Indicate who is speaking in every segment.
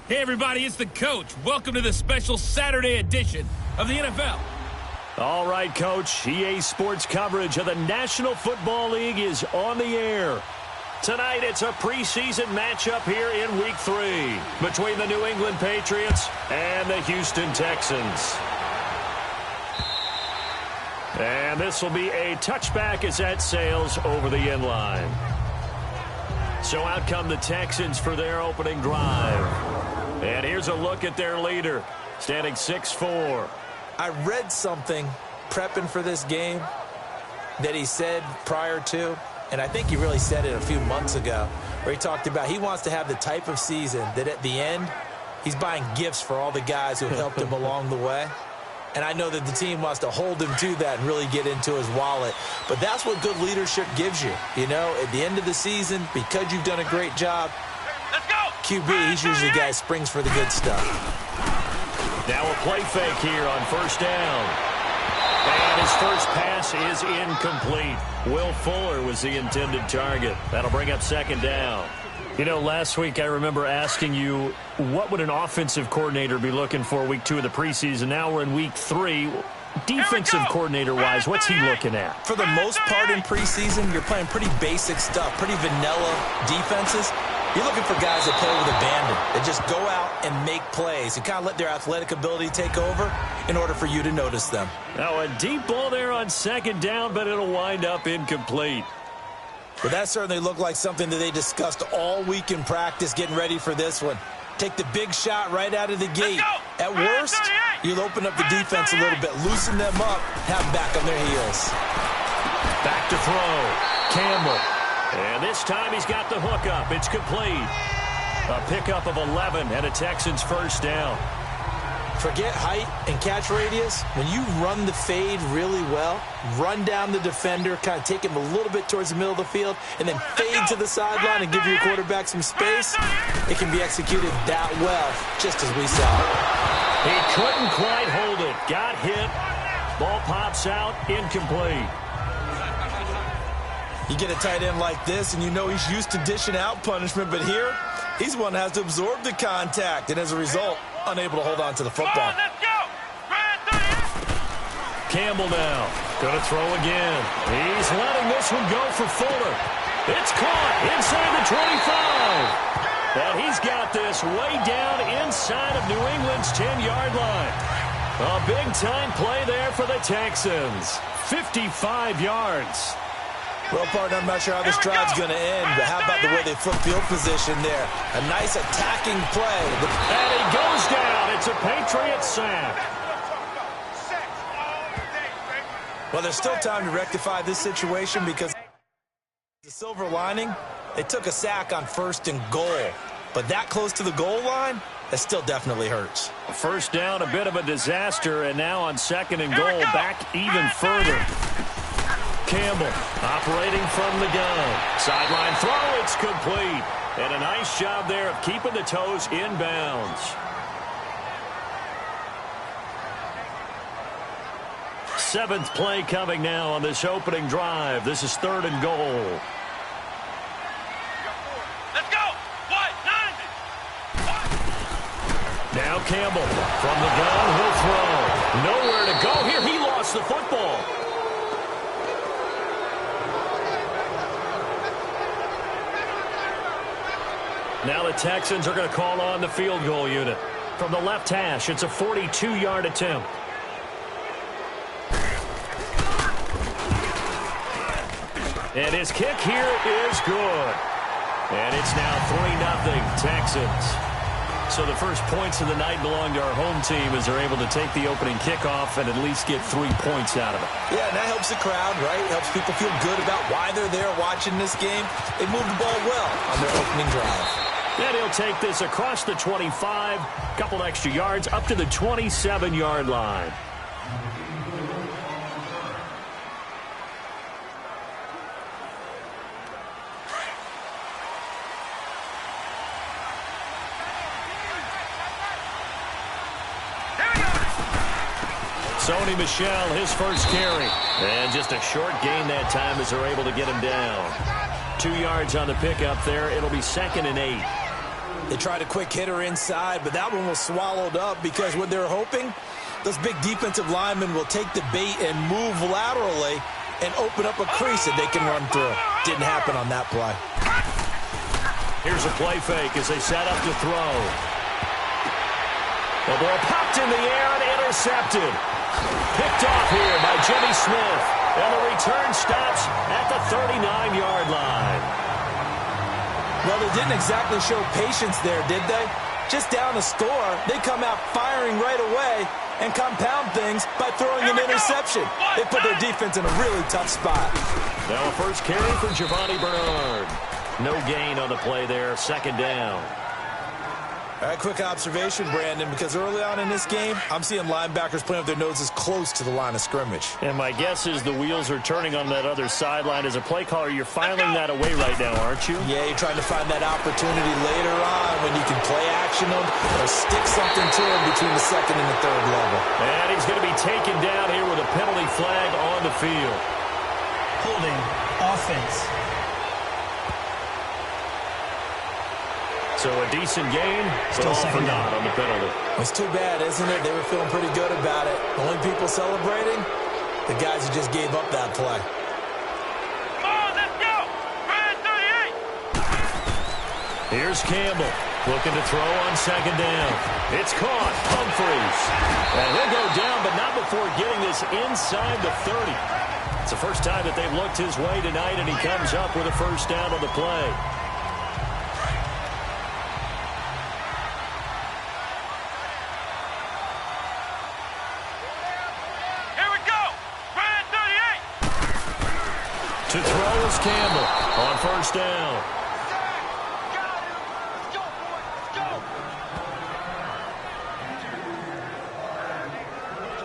Speaker 1: Hey everybody, it's the coach. Welcome to the special Saturday edition of the NFL.
Speaker 2: All right, Coach. EA Sports coverage of the National Football League is on the air. Tonight, it's a preseason matchup here in Week 3 between the New England Patriots and the Houston Texans. And this will be a touchback as that sails over the end line. So out come the Texans for their opening drive. And here's a look at their leader, standing 6'4".
Speaker 3: I read something prepping for this game that he said prior to, and I think he really said it a few months ago, where he talked about he wants to have the type of season that at the end, he's buying gifts for all the guys who have helped him along the way. And I know that the team wants to hold him to that and really get into his wallet. But that's what good leadership gives you. You know, at the end of the season, because you've done a great job, QB, he's usually the guy who springs for the good stuff.
Speaker 2: Now a play fake here on first down. And his first pass is incomplete. Will Fuller was the intended target. That'll bring up second down. You know, last week I remember asking you, what would an offensive coordinator be looking for Week 2 of the preseason? Now we're in Week 3. Defensive coordinator-wise, what's he looking at?
Speaker 3: For the most part in preseason, you're playing pretty basic stuff, pretty vanilla defenses. You're looking for guys that play with abandon, that just go out and make plays and kind of let their athletic ability take over in order for you to notice them.
Speaker 2: Now a deep ball there on second down, but it'll wind up incomplete.
Speaker 3: But that certainly looked like something that they discussed all week in practice getting ready for this one. Take the big shot right out of the gate. At worst, you'll open up the defense a little bit, loosen them up, have them back on their heels.
Speaker 2: Back to throw. Campbell. And this time he's got the hook up. It's complete. A pickup of 11 and a Texans first down.
Speaker 3: Forget height and catch radius. When you run the fade really well, run down the defender, kind of take him a little bit towards the middle of the field, and then fade to the sideline and give your quarterback some space, it can be executed that well, just as we saw.
Speaker 2: He couldn't quite hold it. Got hit. Ball pops out. Incomplete.
Speaker 3: You get a tight end like this, and you know he's used to dishing out punishment, but here, he's the one that has to absorb the contact, and as a result, unable to hold on to the football.
Speaker 2: Campbell now. Going to throw again. He's letting this one go for Fuller. It's caught inside the 25. And he's got this way down inside of New England's 10-yard line. A big-time play there for the Texans. 55 yards.
Speaker 3: Well, partner, I'm not sure how this drive's going to end, but how about the way they flip field position there? A nice attacking play.
Speaker 2: And he goes down. It's a Patriot sack.
Speaker 3: Well, there's still time to rectify this situation because the silver lining, they took a sack on 1st and goal. But that close to the goal line, that still definitely hurts.
Speaker 2: First down, a bit of a disaster, and now on 2nd and goal, back even further. Campbell operating from the gun. Sideline throw, it's complete. And a nice job there of keeping the toes inbounds. 7th play coming now on this opening drive. This is 3rd and goal.
Speaker 4: Let's go!
Speaker 2: Now Campbell from the gun, he'll throw. Nowhere to go here. He lost the football. Now the Texans are going to call on the field goal unit. From the left hash, it's a 42-yard attempt. And his kick here is good. And it's now 3-0 Texans. So the first points of the night belong to our home team as they're able to take the opening kickoff and at least get 3 points out of it.
Speaker 3: Yeah, and that helps the crowd, right? It helps people feel good about why they're there watching this game. They moved the ball well on their opening drive.
Speaker 2: And he'll take this across the 25, couple extra yards, up to the 27-yard line. Sony Michel, his first carry. And just a short gain that time as they're able to get him down. 2 yards on the pickup there. It'll be 2nd and 8.
Speaker 3: They tried a quick hitter inside, but that one was swallowed up because what they're hoping, those big defensive linemen will take the bait and move laterally and open up a crease that they can run through. Didn't happen on that play.
Speaker 2: Here's a play fake as they set up to throw. The ball popped in the air and intercepted. Picked off here by Jimmy Smith. And the return stops at the 39-yard line.
Speaker 3: Well, they didn't exactly show patience there, did they? Just down a score, they come out firing right away and compound things by throwing an interception. They put their defense in a really tough spot.
Speaker 2: Now a first carry for Giovanni Bernard. No gain on the play there, second down.
Speaker 3: All right, quick observation, Brandon, because early on in this game, I'm seeing linebackers playing with their noses close to the line of scrimmage.
Speaker 2: And my guess is the wheels are turning on that other sideline. As a play caller, you're filing that away right now, aren't you?
Speaker 3: Yeah, you're trying to find that opportunity later on when you can play action them or stick something to them between the second and the third level.
Speaker 2: And he's going to be taken down here with a penalty flag on the field.
Speaker 4: Holding offense.
Speaker 2: So a decent gain, but all for naught on the penalty.
Speaker 3: It's too bad, isn't it? They were feeling pretty good about it. The only people celebrating, the guys who just gave up that play.
Speaker 1: Come on, let's go! Ryan 38!
Speaker 2: Here's Campbell looking to throw on second down. It's caught. Humphreys. And he'll go down, but not before getting this inside the 30. It's the first time that they've looked his way tonight, and he comes up with a first down on the play. To throw is Campbell on first down.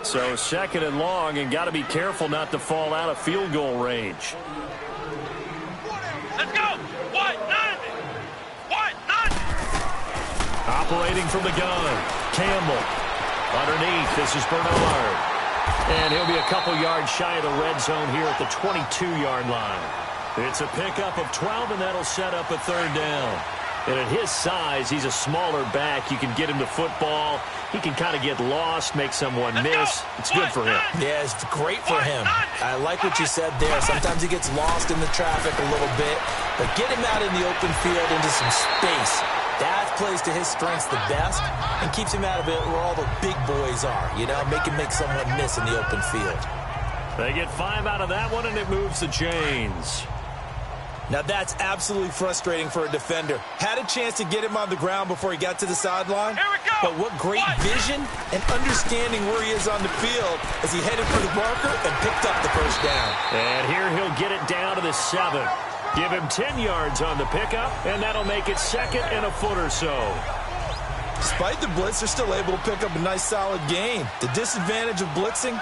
Speaker 2: So second and long, and got to be careful not to fall out of field goal range.
Speaker 1: Let's go! What? Nothing! What? Nothing!
Speaker 2: Operating from the gun, Campbell. Underneath, this is Bernard. And he'll be a couple yards shy of the red zone here at the 22-yard line. It's a pickup of 12, and that'll set up a third down. And at his size, he's a smaller back. You can get him to football. He can kind of get lost, make someone miss. It's good for him.
Speaker 3: Yeah, it's great for him. I like what you said there. Sometimes he gets lost in the traffic a little bit, but get him out in the open field into some space. That plays to his strengths the best and keeps him out of it where all the big boys are, you know, make someone miss in the open field.
Speaker 2: They get 5 out of that one, and it moves the chains.
Speaker 3: Now, that's absolutely frustrating for a defender. Had a chance to get him on the ground before he got to the sideline, but what great vision and understanding where he is on the field as he headed for the marker and picked up the first down.
Speaker 2: And here he'll get it down to the 7. Give him 10 yards on the pickup, and that'll make it second and a foot or so.
Speaker 3: Despite the blitz, they're still able to pick up a nice, solid gain. The disadvantage of blitzing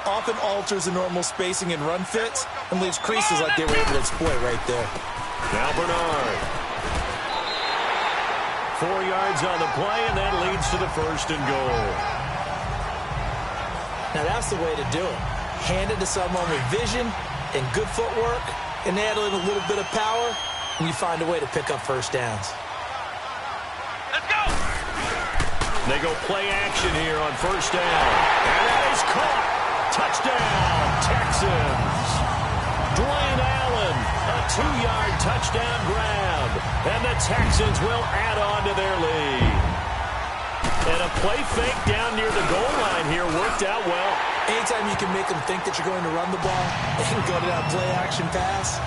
Speaker 3: often alters the normal spacing and run fits and leaves creases like they were able to exploit right there.
Speaker 2: Now Bernard. 4 yards on the play, and that leads to the first and goal.
Speaker 3: Now that's the way to do it. Hand it to someone with vision and good footwork, and add in a little bit of power, and you find a way to pick up first downs.
Speaker 1: Let's go!
Speaker 2: They go play action here on first down. And that is caught. Touchdown, Texans. Dwayne Allen, a 2-yard touchdown grab. And the Texans will add on to their lead. And a play fake down near the goal line here worked out well.
Speaker 3: Anytime you can make them think that you're going to run the ball and go to that play action pass,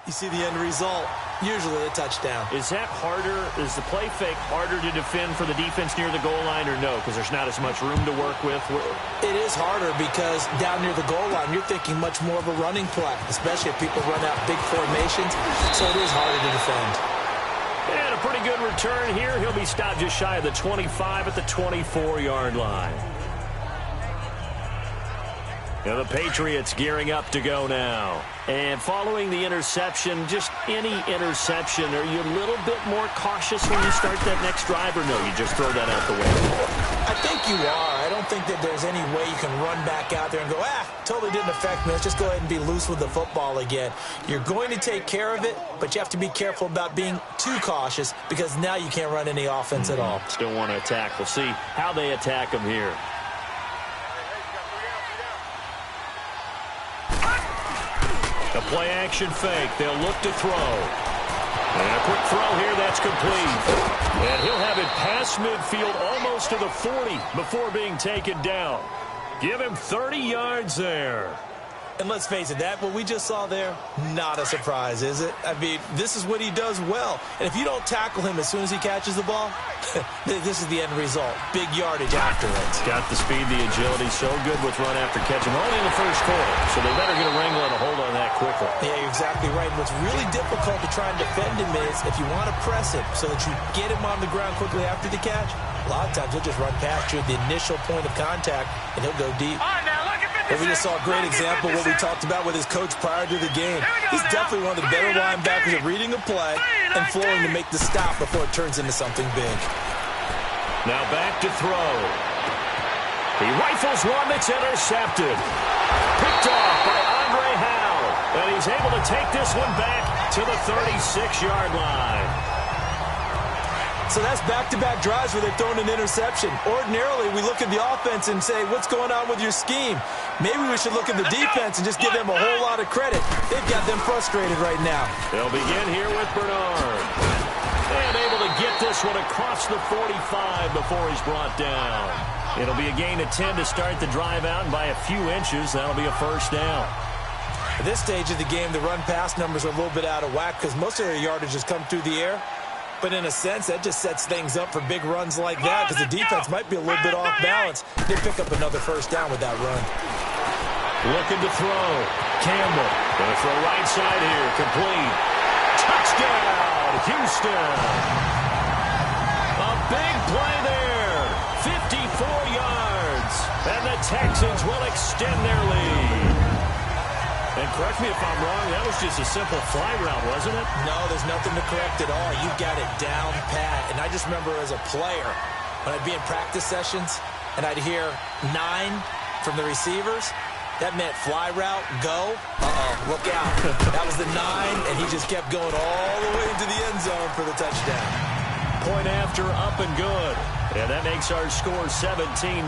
Speaker 3: You see the end result, usually a touchdown.
Speaker 2: Is that harder? Is the play fake harder to defend for the defense near the goal line or no? Because there's not as much room to work with.
Speaker 3: It is harder because down near the goal line, you're thinking much more of a running play, especially if people run out big formations. So it is harder to defend.
Speaker 2: And a pretty good return here. He'll be stopped just shy of the 25 at the 24-yard line. Now the Patriots gearing up to go now. And following the interception, just any interception, are you a little bit more cautious when you start that next drive, or no, you just throw that out the way?
Speaker 3: I think you are. I don't think that there's any way you can run back out there and go, totally didn't affect me. Let's just go ahead and be loose with the football again. You're going to take care of it, but you have to be careful about being too cautious because now you can't run any offense at all.
Speaker 2: Still want to attack. We'll see how they attack them here. A play-action fake. They'll look to throw. And a quick throw here. That's complete. And he'll have it past midfield almost to the 40 before being taken down. Give him 30 yards there.
Speaker 3: And let's face it, what we just saw there, not a surprise, is it? I mean, this is what he does well. And if you don't tackle him as soon as he catches the ball, this is the end result. Big yardage after it.
Speaker 2: He's got the speed, the agility, so good with run after catch. And only in the first quarter, so they better get a wrangle and a hold on that quickly.
Speaker 3: Yeah, you're exactly right. And what's really difficult to try and defend him is if you want to press it so that you get him on the ground quickly after the catch, a lot of times he'll just run past you at the initial point of contact, and he'll go deep. And we just saw a great example of what we talked about with his coach prior to the game. He's definitely one of the better linebackers at reading a play and flowing to make the stop before it turns into something big.
Speaker 2: Now back to throw. He rifles one that's intercepted. Picked off by Andre Howe. And he's able to take this one back to the 36-yard line.
Speaker 3: So that's back-to-back drives where they've thrown an interception. Ordinarily, we look at the offense and say, what's going on with your scheme? Maybe we should look at the defense and just give them a whole lot of credit. They've got them frustrated right now.
Speaker 2: They'll begin here with Bernard. And able to get this one across the 45 before he's brought down. It'll be a gain of 10 to start the drive out, and by a few inches, that'll be a first down.
Speaker 3: At this stage of the game, the run-pass numbers are a little bit out of whack because most of their yardage has come through the air. But in a sense, that just sets things up for big runs like that because the defense might be a little bit off balance. They pick up another first down with that run.
Speaker 2: Looking to throw. Campbell. Going to throw right side here. Complete. Touchdown, Houston. A big play there. 54 yards. And the Texans will extend their lead. And correct me if I'm wrong, that was just a simple fly route, wasn't it?
Speaker 3: No, there's nothing to correct at all. You got it down pat. And I just remember as a player, when I'd be in practice sessions and I'd hear 9 from the receivers, that meant fly route, go. Look out. That was the 9, and he just kept going all the way into the end zone for the touchdown.
Speaker 2: Point after, up and good. And that makes our score 17-0.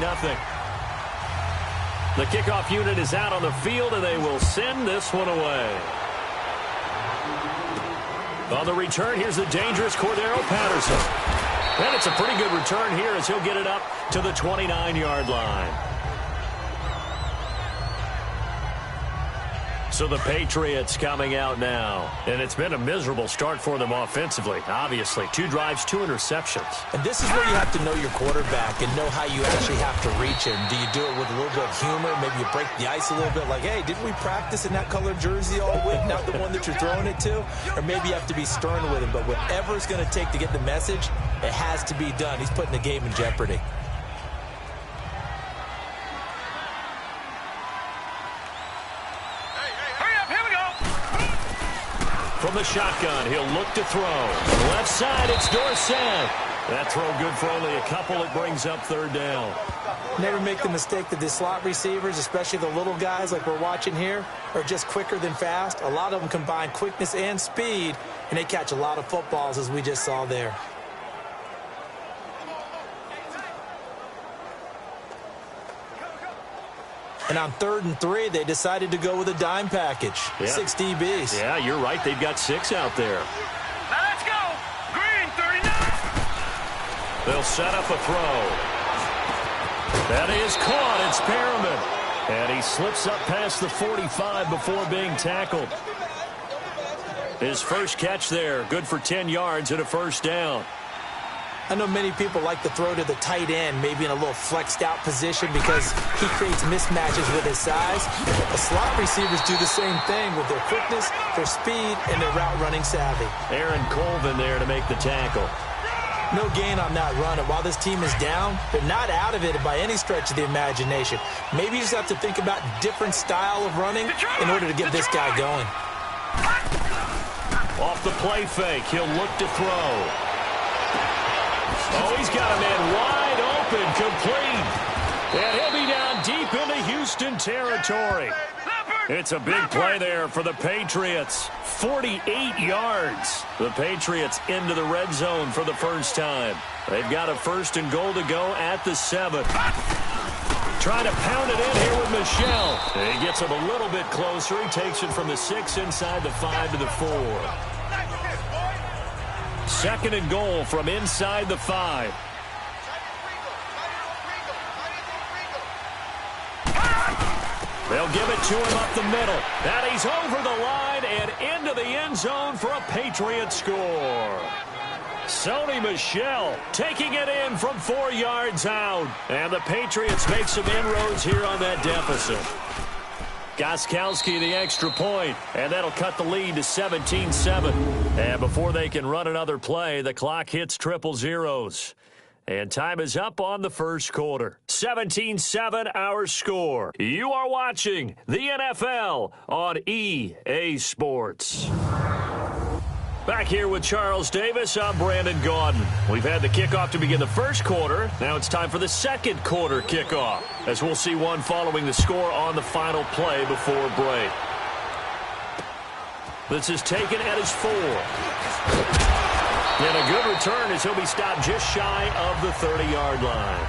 Speaker 2: The kickoff unit is out on the field, and they will send this one away. On the return, here's the dangerous Cordero Patterson. And it's a pretty good return here as he'll get it up to the 29-yard line. So the Patriots coming out now. And it's been a miserable start for them offensively, obviously. 2 drives, 2 interceptions.
Speaker 3: And this is where you have to know your quarterback and know how you actually have to reach him. Do you do it with a little bit of humor? Maybe you break the ice a little bit like, hey, didn't we practice in that colored jersey all week? Not the one that you're throwing it to? Or maybe you have to be stern with him. But whatever it's going to take to get the message, it has to be done. He's putting the game in jeopardy.
Speaker 2: From the shotgun, he'll look to throw. Left side, it's Dorsett. That throw good for only a couple. It brings up 3rd down.
Speaker 3: Never make the mistake that the slot receivers, especially the little guys like we're watching here, are just quicker than fast. A lot of them combine quickness and speed, and they catch a lot of footballs, as we just saw there. And on 3rd and 3, they decided to go with a dime package. Yeah. 6 DBs.
Speaker 2: Yeah, you're right. They've got 6 out there.
Speaker 5: Now let's go. Green, 39.
Speaker 2: They'll set up a throw. That is caught. It's Perriman. And he slips up past the 45 before being tackled. His first catch there, good for 10 yards and a first down.
Speaker 3: I know many people like to throw to the tight end, maybe in a little flexed out position because he creates mismatches with his size. The slot receivers do the same thing with their quickness, their speed, and their route running savvy.
Speaker 2: Aaron Colvin there to make the tackle.
Speaker 3: No gain on that run, and while this team is down, they're not out of it by any stretch of the imagination. Maybe you just have to think about different style of running in order to get this guy going.
Speaker 2: Off the play fake, he'll look to throw. Oh, he's got a man wide open, complete. And he'll be down deep into Houston territory. It's a big play there for the Patriots. 48 yards. The Patriots into the red zone for the first time. They've got a 1st and goal to go at the 7. Trying to pound it in here with Michel. He gets him a little bit closer. He takes it from the 6 inside the 5 to the 4. 2nd and goal from inside the 5. They'll give it to him up the middle. And he's over the line and into the end zone for a Patriot score. Sony Michel taking it in from 4 yards out. And the Patriots make some inroads here on that deficit. Gostkowski the extra point, and that'll cut the lead to 17-7. And before they can run another play, the clock hits triple zeros. And time is up on the first quarter. 17-7 our score. You are watching the NFL on EA Sports. Back here with Charles Davis, I'm Brandon Gaudin. We've had the kickoff to begin the first quarter. Now it's time for the second quarter kickoff, as we'll see one following the score on the final play before break. This is taken at his 4. And a good return as he'll be stopped just shy of the 30-yard line.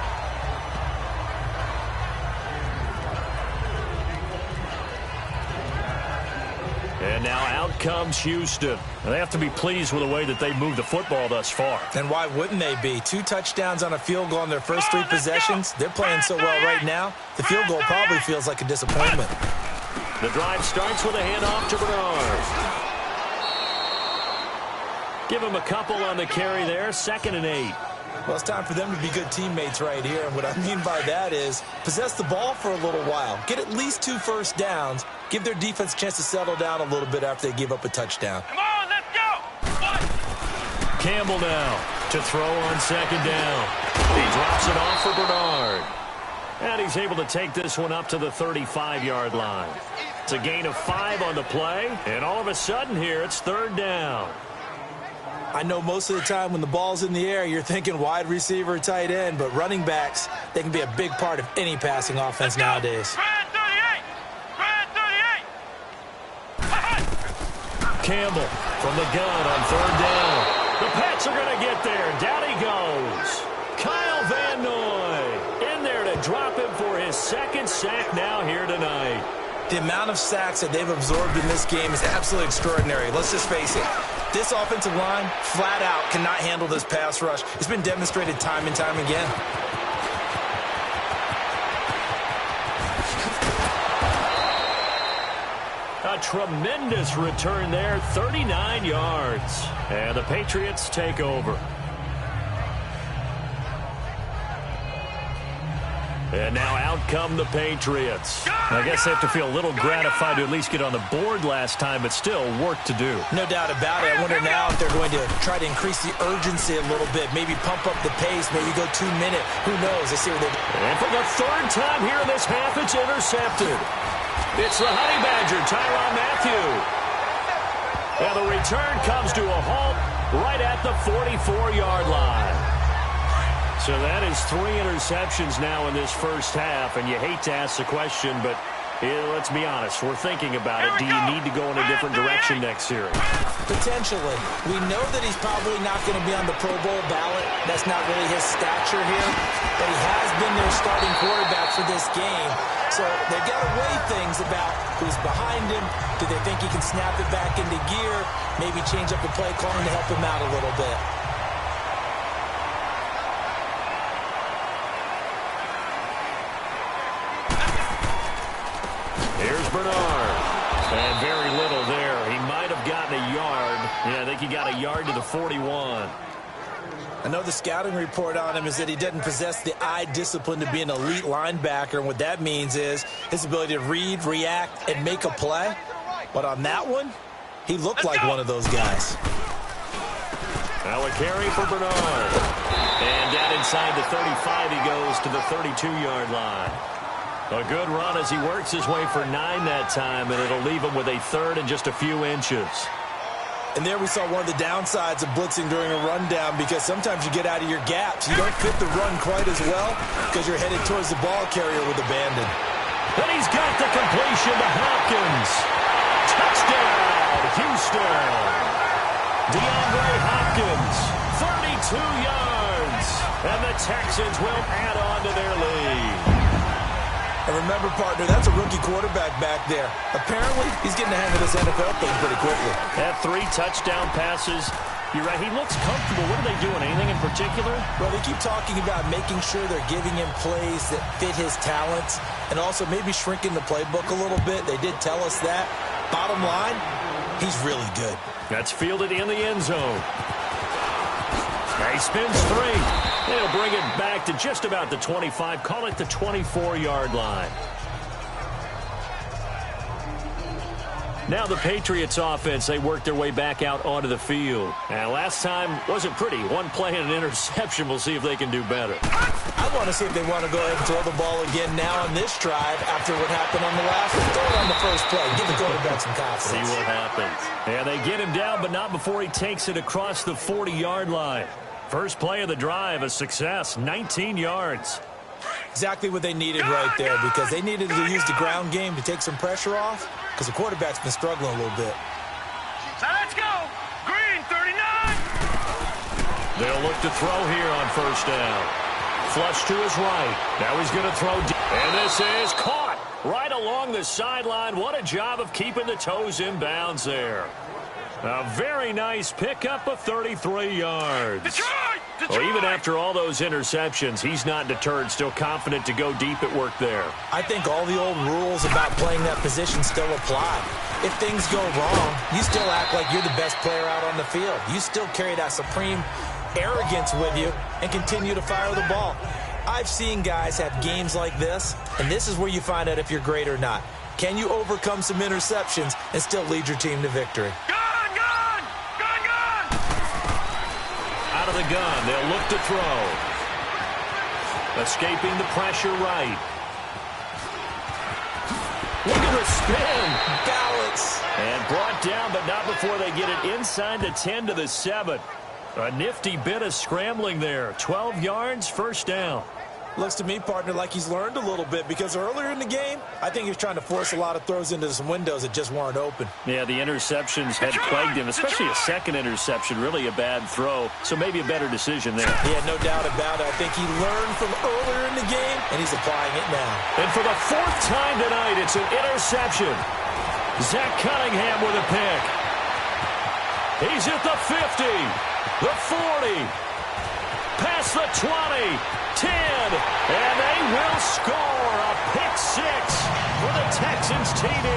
Speaker 2: And now out comes Houston. And they have to be pleased with the way that they moved the football thus far.
Speaker 3: And why wouldn't they be? 2 touchdowns on a field goal in their first 3 possessions. They're playing so well right now, the field goal probably feels like a disappointment.
Speaker 2: The drive starts with a handoff to Bernard. Give him a couple on the carry there, 2nd and 8.
Speaker 3: Well, it's time for them to be good teammates right here. And what I mean by that is possess the ball for a little while. Get at least 2 first downs. Give their defense a chance to settle down a little bit after they give up a touchdown.
Speaker 5: Come on, let's go!
Speaker 2: Campbell now to throw on 2nd down. He drops it off for Bernard. And he's able to take this one up to the 35-yard line. It's a gain of 5 on the play. And all of a sudden here, it's 3rd down.
Speaker 3: I know most of the time when the ball's in the air, you're thinking wide receiver, tight end, but running backs, they can be a big part of any passing offense nowadays.
Speaker 2: Campbell from the gun on 3rd down. The Pats are going to get there. Down he goes. Kyle Van Noy in there to drop him for his 2nd sack now here tonight.
Speaker 3: The amount of sacks that they've absorbed in this game is absolutely extraordinary. Let's just face it. This offensive line, flat out, cannot handle this pass rush. It's been demonstrated time and time again.
Speaker 2: A tremendous return there, 39 yards. And the Patriots take over. And now out come the Patriots. I guess they have to feel a little gratified to at least get on the board last time, but still work to do.
Speaker 3: No doubt about it. I wonder now if they're going to try to increase the urgency a little bit, maybe pump up the pace, maybe go 2-minute. Who knows? Let's see what they do.
Speaker 2: And for the 3rd time here in this half, it's intercepted. It's the Honey Badger, Tyrann Mathieu. And the return comes to a halt right at the 44-yard line. So that is 3 interceptions now in this first half, and you hate to ask the question, but let's be honest, we're thinking about it. Do you need to go in a different direction next series?
Speaker 3: Potentially. We know that he's probably not going to be on the Pro Bowl ballot. That's not really his stature here, but he has been their starting quarterback for this game. So they've got to weigh things about who's behind him. Do they think he can snap it back into gear? Maybe change up the play calling to help him out a little bit. Here's Bernard. And very little there. He might have gotten a yard,
Speaker 2: like he got a yard to the 41.
Speaker 3: I know the scouting report on him is that he doesn't possess the eye discipline to be an elite linebacker, and what that means is his ability to read, react, and make a play. But on that one, he looked like one of those guys.
Speaker 2: Now a carry for Bernard. And down inside the 35, he goes to the 32-yard line. A good run as he works his way for 9 that time, and it'll leave him with a third and just a few inches.
Speaker 3: And there we saw one of the downsides of blitzing during a rundown, because sometimes you get out of your gaps. You don't fit the run quite as well because you're headed towards the ball carrier with abandon.
Speaker 2: And he's got the completion to Hopkins. Touchdown, Houston. DeAndre Hopkins, 32 yards. And the Texans will add on to their lead.
Speaker 3: And remember, partner, that's a rookie quarterback back there. Apparently, he's getting the hang of this NFL thing pretty quickly.
Speaker 2: Had 3 touchdown passes. You're right, he looks comfortable. What are they doing? Anything in particular?
Speaker 3: Well, they keep talking about making sure they're giving him plays that fit his talents and also maybe shrinking the playbook a little bit. They did tell us that. Bottom line, he's really good.
Speaker 2: That's fielded in the end zone. He spins 3. They'll bring it back to just about the 25. Call it the 24-yard line. Now the Patriots offense, they work their way back out onto the field. And last time wasn't pretty. 1 play and an interception. We'll see if they can do better.
Speaker 3: I want to see if they want to go ahead and throw the ball again now on this drive after what happened on the last one. Throw it on the first play. Give the quarterback some confidence.
Speaker 2: See what happens. Yeah, they get him down, but not before he takes it across the 40-yard line. First play of the drive, a success, 19 yards.
Speaker 3: Exactly what they needed right there, because they needed to use the ground game to take some pressure off, because the quarterback's been struggling a little bit.
Speaker 5: So let's go. Green, 39.
Speaker 2: They'll look to throw here on first down. Flush to his right. Now he's going to throw deep. And this is caught right along the sideline. What a job of keeping the toes in bounds there. A very nice pickup of 33 yards.
Speaker 5: Detroit!
Speaker 2: Well, even after all those interceptions, he's not deterred, still confident to go deep at work there.
Speaker 3: I think all the old rules about playing that position still apply. If things go wrong, you still act like you're the best player out on the field. You still carry that supreme arrogance with you and continue to fire the ball. I've seen guys have games like this, and this is where you find out if you're great or not. Can you overcome some interceptions and still lead your team to victory?
Speaker 2: Out of the gun, they'll look to throw. Escaping the pressure right. Look at the spin.
Speaker 3: Balance.
Speaker 2: And brought down, but not before they get it inside the 10 to the 7. A nifty bit of scrambling there. 12 yards, first down.
Speaker 3: Looks to me, partner, like he's learned a little bit, because earlier in the game, I think he was trying to force a lot of throws into some windows that just weren't open.
Speaker 2: Yeah, the interceptions had plagued him, especially a second interception, really a bad throw, so maybe a better decision there.
Speaker 3: Yeah, no doubt about it. I think he learned from earlier in the game, and he's applying it now.
Speaker 2: And for the 4th time tonight, it's an interception. Zach Cunningham with a pick. He's at the 50, the 40, past the 20, 10, and they will score a pick-6 for the Texans TD.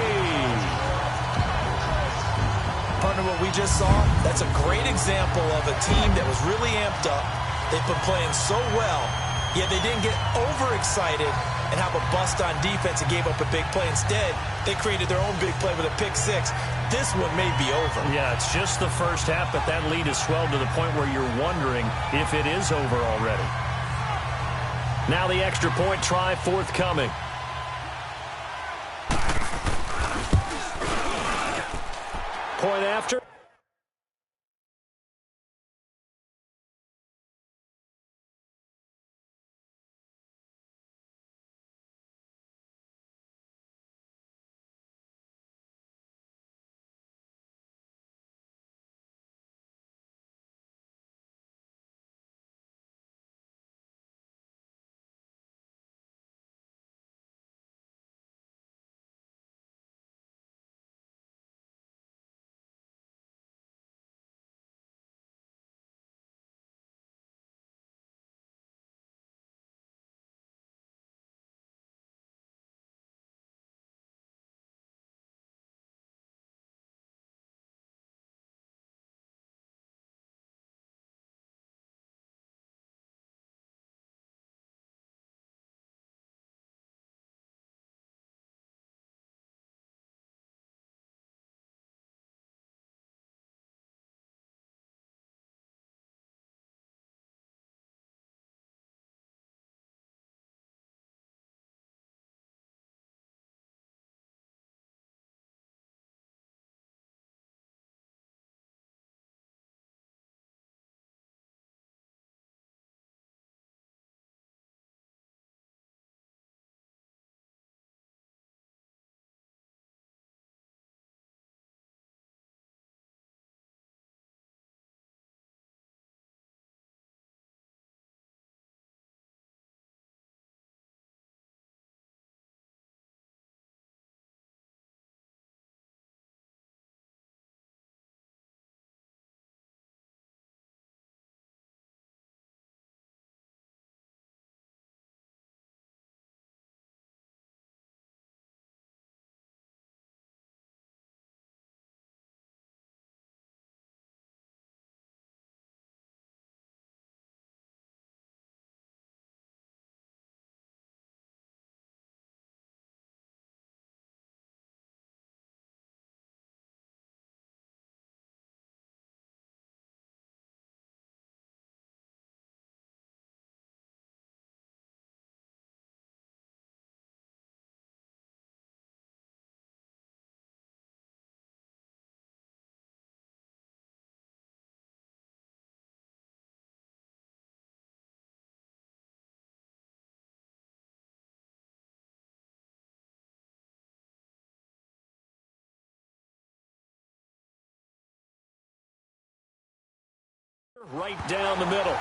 Speaker 3: Partner, what we just saw, that's a great example of a team that was really amped up. They've been playing so well, yet they didn't get overexcited and have a bust on defense and gave up a big play. Instead, they created their own big play with a pick-6. This one may be over.
Speaker 2: Yeah, it's just the first half, but that lead has swelled to the point where you're wondering if it is over already. Now the extra point try forthcoming. Point after. Right down the middle.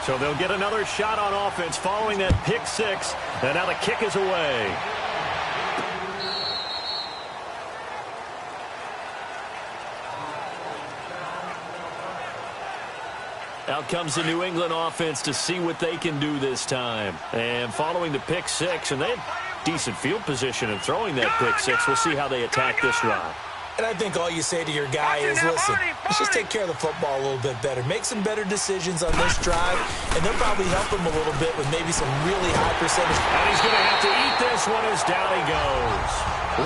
Speaker 2: So they'll get another shot on offense following that pick six. And now the kick is away. Out comes the New England offense to see what they can do this time. And following the pick six, and they have decent field position in throwing that pick six. We'll see how they attack this drive.
Speaker 3: And I think all you say to your guy is, listen, let's just take care of the football a little bit better. Make some better decisions on this drive, and they'll probably help him a little bit with maybe some really high percentage.
Speaker 2: And he's going to have to eat this one as down he goes.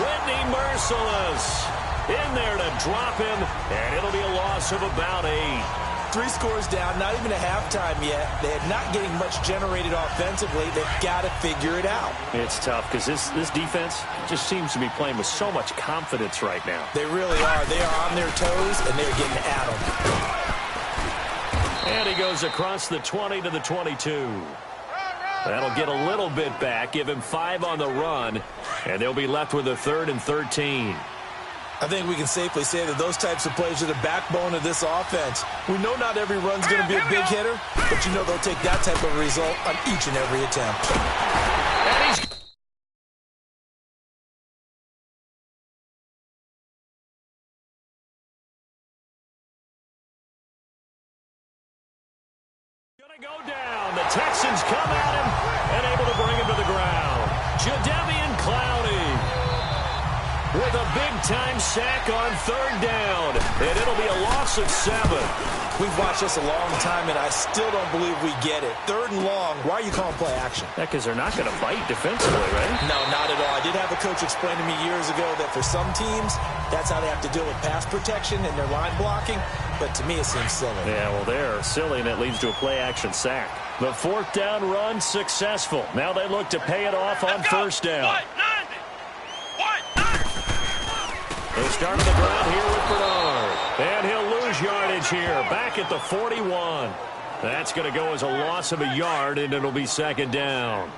Speaker 2: Whitney Merciless in there to drop him, and it'll be a loss of about 8.
Speaker 3: 3 scores down, not even a halftime yet. They're not getting much generated offensively. They've got to figure it out.
Speaker 2: It's tough because this defense just seems to be playing with so much confidence right now.
Speaker 3: They really are. They are on their toes, and they're getting at them.
Speaker 2: And he goes across the 20 to the 22. That'll get a little bit back, give him 5 on the run, and they'll be left with a 3rd and 13.
Speaker 3: I think we can safely say that those types of plays are the backbone of this offense. We know not every run's going to be a big hitter, but you know they'll take that type of result on each and every attempt.
Speaker 2: And he's going to go down. The Texans come at him and able to bring him to the ground. Jadeveon Clowney with a big-time sack on 3rd down, and it'll be a loss of 7.
Speaker 3: We've watched this a long time, and I still don't believe we get it. 3rd and long, why are you calling play action?
Speaker 2: Because they're not going to bite defensively, right?
Speaker 3: No, not at all. I did have a coach explain to me years ago that for some teams, that's how they have to deal with pass protection and their line blocking, but to me it seems silly.
Speaker 2: Yeah, well, they're silly, and it leads to a play-action sack. The 4th down run successful. Now they look to pay it off on 1st down. They start on the ground here with Bernard. And he'll lose yardage here. Back at the 41. That's going to go as a loss of a yard, and it'll be 2nd down.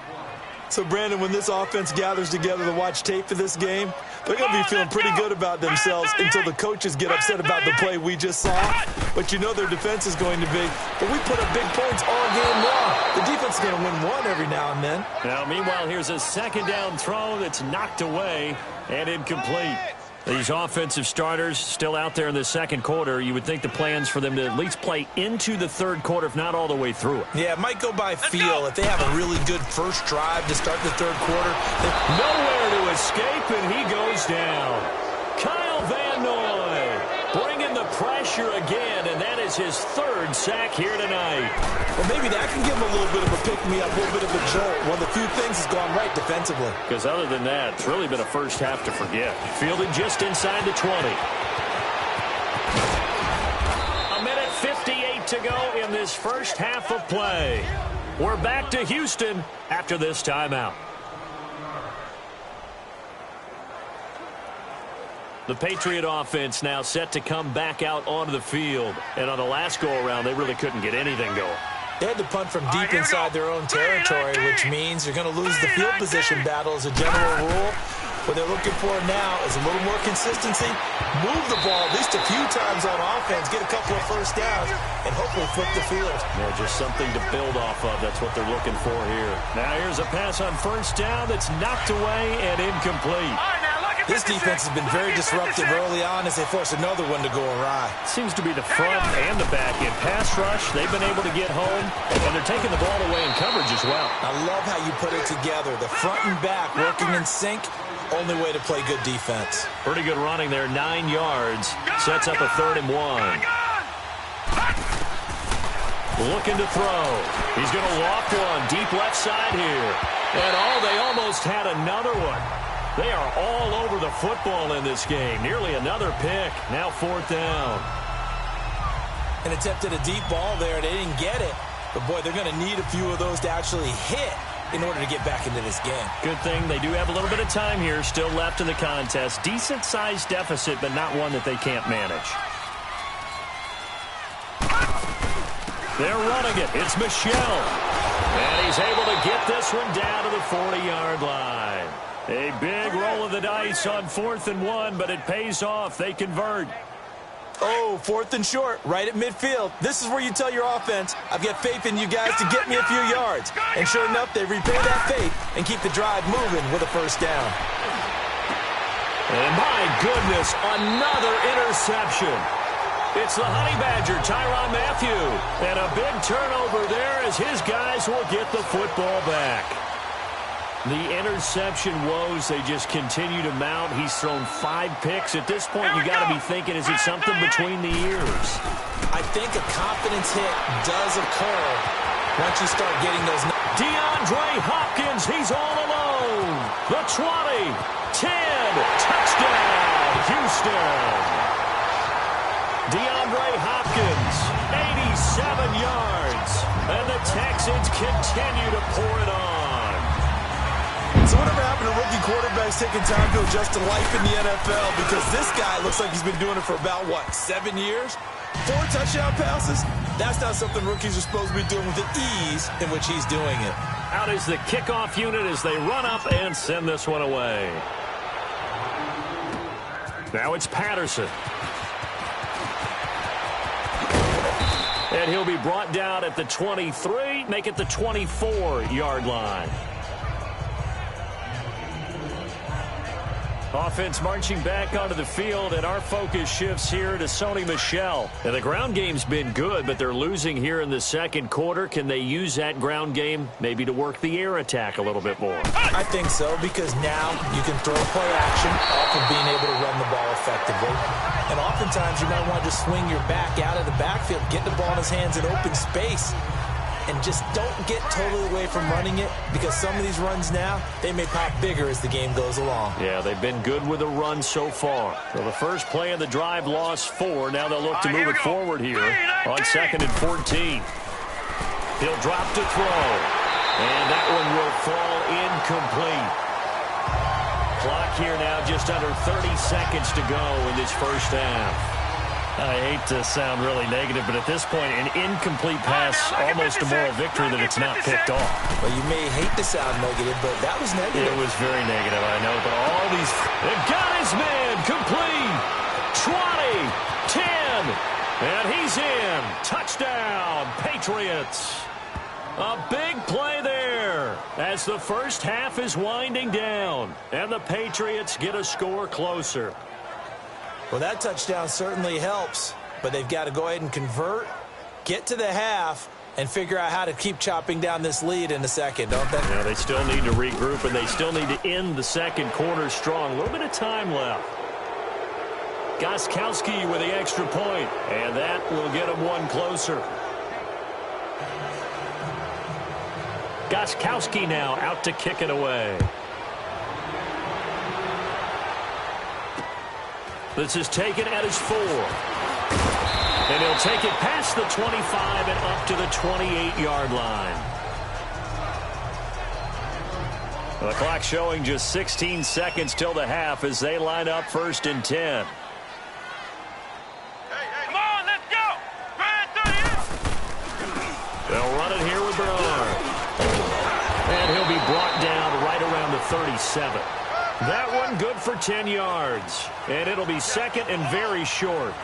Speaker 3: So, Brandon, when this offense gathers together to watch tape for this game, they're going to be feeling pretty good about themselves until the coaches get upset about the play we just saw. But you know their defense is going to be. But we put up big points all game long. The defense is going to win one every now and then.
Speaker 2: Now, meanwhile, here's a 2nd down throw that's knocked away and incomplete. These offensive starters still out there in the 2nd quarter. You would think the plans for them to at least play into the 3rd quarter, if not all the way through it.
Speaker 3: Yeah, it might go by feel. If they have a really good first drive to start the 3rd quarter.
Speaker 2: Nowhere to escape, and he goes down. Kyle Van Noy bringing the the pressure again, and that is his third sack here tonight.
Speaker 3: Well, maybe that can give him a little bit of a pick-me-up, a little bit of a jolt. One of the few things has gone right defensively.
Speaker 2: Because other than that, it's really been a first half to forget. Fielded just inside the 20. A minute 58 to go in this first half of play. We're back to Houston after this timeout. The Patriot offense now set to come back out onto the field. And on the last go-around, they really couldn't get anything going.
Speaker 3: They had to punt from deep inside their own territory, which means you're going to lose the field position battle as a general rule. What they're looking for now is a little more consistency, move the ball at least a few times on offense, get a couple of first downs, and hopefully flip the field.
Speaker 2: Yeah, just something to build off of. That's what they're looking for here. Now here's a pass on first down that's knocked away and incomplete.
Speaker 3: This defense has been very disruptive early on as they force another one to go awry.
Speaker 2: Seems to be the front and the back end. Pass rush, they've been able to get home, and they're taking the ball away in coverage as well.
Speaker 3: I love how you put it together. The front and back working in sync, only way to play good defense.
Speaker 2: Pretty good running there, 9 yards. Sets up a 3rd and 1. Looking to throw. He's going to loft one deep left side here. And they almost had another one. They are all over the football in this game. Nearly another pick. Now 4th down.
Speaker 3: An attempt at a deep ball there. They didn't get it. But, boy, they're going to need a few of those to actually hit in order to get back into this game.
Speaker 2: Good thing they do have a little bit of time here still left in the contest. Decent-sized deficit, but not one that they can't manage. They're running it. It's Michel. And he's able to get this one down to the 40-yard line. A big roll of the dice on 4th and 1, but it pays off. They convert.
Speaker 3: Oh, 4th and short, right at midfield. This is where you tell your offense, I've got faith in you guys to get me a few yards. And sure enough, they repay that faith and keep the drive moving with a first down.
Speaker 2: And my goodness, another interception. It's the Honey Badger, Tyrann Mathieu. And a big turnover there as his guys will get the football back. The interception woes, they just continue to mount. He's thrown 5 picks. At this point, you got to be thinking, is it something between the ears?
Speaker 3: I think a confidence hit does occur once you start getting those.
Speaker 2: DeAndre Hopkins, he's all alone. The 20, 10, touchdown, Houston. DeAndre Hopkins, 87 yards. And the Texans continue to pour it on.
Speaker 3: So whatever happened to rookie quarterbacks taking time to adjust to life in the NFL? Because this guy looks like he's been doing it for about, 7 years? 4 touchdown passes? That's not something rookies are supposed to be doing with the ease in which he's doing it.
Speaker 2: Out is the kickoff unit as they run up and send this one away. Now it's Patterson. And he'll be brought down at the 23, make it the 24-yard line. Offense marching back onto the field, and our focus shifts here to Sony Michel. And the ground game's been good, but they're losing here in the second quarter. Can they use that ground game maybe to work the air attack a little bit more?
Speaker 3: I think so, because now you can throw play action off of being able to run the ball effectively. And oftentimes you might want to just swing your back out of the backfield, get the ball in his hands in open space, and just don't get totally away from running it, because some of these runs now, they may pop bigger as the game goes along.
Speaker 2: Yeah, they've been good with the run so far. So the first play of the drive lost 4. Now they'll look to move it forward here on 2nd and 14. He'll drop to throw. And that one will fall incomplete. Clock here now just under 30 seconds to go in this first half. I hate to sound really negative, but at this point, an incomplete pass, almost a moral victory that it's not picked off.
Speaker 3: Well, you may hate to sound negative, but that was negative.
Speaker 2: It was very negative, I know, but all these... They've got his man, complete, 20, 10, and he's in. Touchdown, Patriots. A big play there as the first half is winding down, and the Patriots get a score closer.
Speaker 3: Well, that touchdown certainly helps, but they've got to go ahead and convert, get to the half, and figure out how to keep chopping down this lead in the second, don't they?
Speaker 2: Yeah, they still need to regroup, and they still need to end the second quarter strong. A little bit of time left. Gostkowski with the extra point, and that will get him one closer. Gostkowski now out to kick it away. This is taken at his 4. And he'll take it past the 25 and up to the 28-yard line. The clock showing just 16 seconds till the half as they line up 1st and 10.
Speaker 5: Come on, let's go.
Speaker 2: They'll run it here with Bernard. And he'll be brought down right around the 37. That one good for 10 yards. And it'll be 2nd and very short.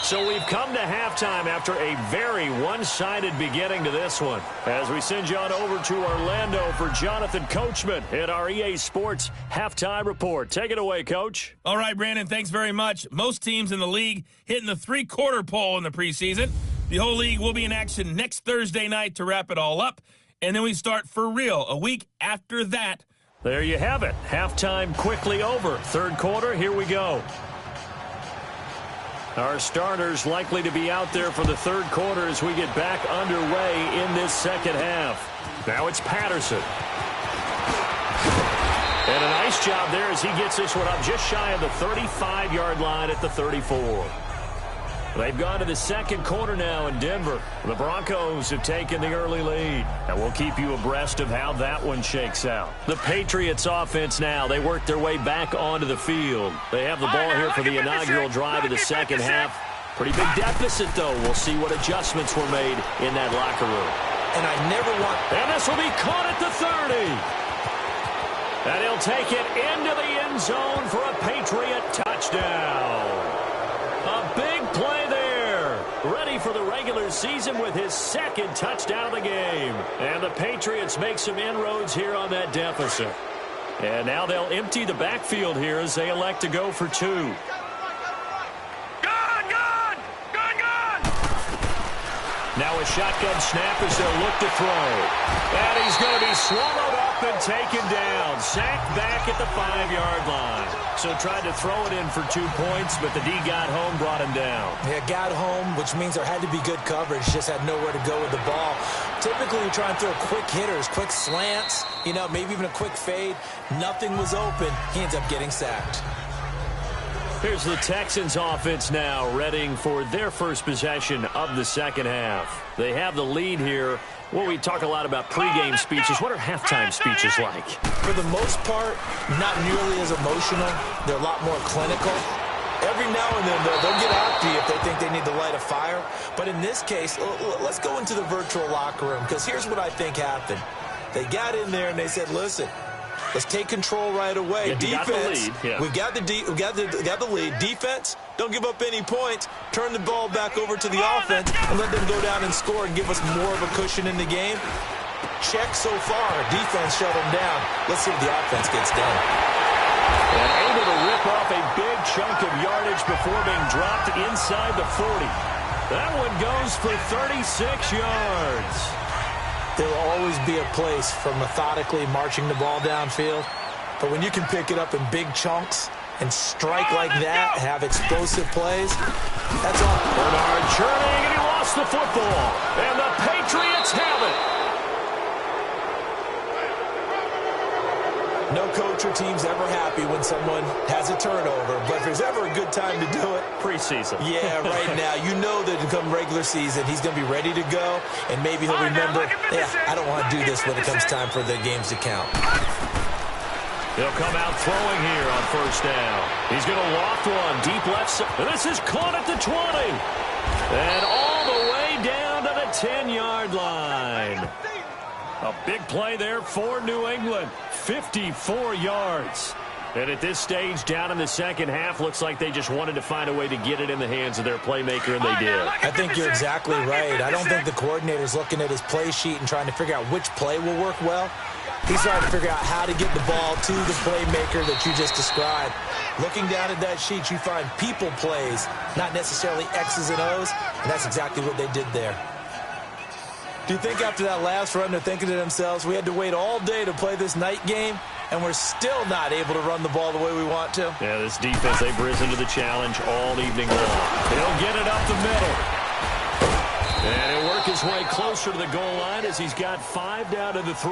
Speaker 2: So we've come to halftime after a very one-sided beginning to this one. As we send you on over to Orlando for Jonathan Coachman in our EA Sports Halftime Report. Take it away, Coach.
Speaker 1: All right, Brandon, thanks very much. Most teams in the league hitting the three-quarter pole in the preseason. The whole league will be in action next Thursday night to wrap it all up. And then we start for real a week after that.
Speaker 2: There you have it. Halftime quickly over. 3rd quarter, here we go. Our starters likely to be out there for the 3rd quarter as we get back underway in this 2nd half. Now it's Patterson. And a nice job there as he gets this one up just shy of the 35-yard line at the 34. They've gone to the 2nd quarter now in Denver. The Broncos have taken the early lead. And we'll keep you abreast of how that one shakes out. The Patriots offense now, they work their way back onto the field. They have the ball here for the inaugural drive of the 2nd half. Pretty big deficit, though. We'll see what adjustments were made in that locker room.
Speaker 3: And I never want...
Speaker 2: And this will be caught at the 30. And he'll take it into the end zone for a Patriot touchdown. A big play there. Ready for the regular season with his 2nd touchdown of the game. And the Patriots make some inroads here on that deficit. And now they'll empty the backfield here as they elect to go for 2.
Speaker 5: Gone!
Speaker 2: Now a shotgun snap as they'll look to throw. And he's going to be swallowed up and taken down. Sacked back at the 5-yard line. So tried to throw it in for 2 points, but the D got home, brought him down.
Speaker 3: Yeah, got home, which means there had to be good coverage. Just had nowhere to go with the ball. Typically, you try and throw quick hitters, quick slants, maybe even a quick fade. Nothing was open. He ends up getting sacked.
Speaker 2: Here's the Texans offense now, readying for their first possession of the 2nd half. They have the lead here. Well, we talk a lot about pregame speeches. What are halftime speeches like?
Speaker 3: For the most part, not nearly as emotional. They're a lot more clinical. Every now and then, they'll get after you if they think they need to light a fire. But in this case, let's go into the virtual locker room, because here's what I think happened. They got in there and they said, listen, let's take control right away.
Speaker 2: Yeah,
Speaker 3: defense,
Speaker 2: we
Speaker 3: got the lead. Defense, don't give up any points. Turn the ball back over to the offense and let them go down and score and give us more of a cushion in the game. Check so far. Defense shut them down. Let's see if the offense gets done.
Speaker 2: And able to rip off a big chunk of yardage before being dropped inside the 40. That one goes for 36 yards.
Speaker 3: There will always be a place for methodically marching the ball downfield. But when you can pick it up in big chunks and strike like that, have explosive plays, that's all.
Speaker 2: Bernard churning, and he lost the football. And the Patriots have it.
Speaker 3: No coach or team's ever happy when someone has a turnover, but if there's ever a good time to do it,
Speaker 2: preseason.
Speaker 3: Yeah, right now. You know that come regular season, he's going to be ready to go, and maybe he'll remember, I don't want to do this when it comes time for the games to count.
Speaker 2: He'll come out throwing here on 1st down. He's going to loft one deep left side. This is caught at the 20. And all the way down to the 10-yard line. A big play there for New England. 54 yards. And at this stage, down in the 2nd half, looks like they just wanted to find a way to get it in the hands of their playmaker, and they did.
Speaker 3: I think you're exactly right. I don't think the coordinator's looking at his play sheet and trying to figure out which play will work well. He's trying to figure out how to get the ball to the playmaker that you just described. Looking down at that sheet, you find people plays, not necessarily X's and O's, and that's exactly what they did there. Do you think after that last run they're thinking to themselves, we had to wait all day to play this night game? and we're still not able to run the ball the way we want to.
Speaker 2: Yeah, this defense, they've risen to the challenge all evening long. He'll get it up the middle. And he'll work his way closer to the goal line as he's got 5 down to the 3.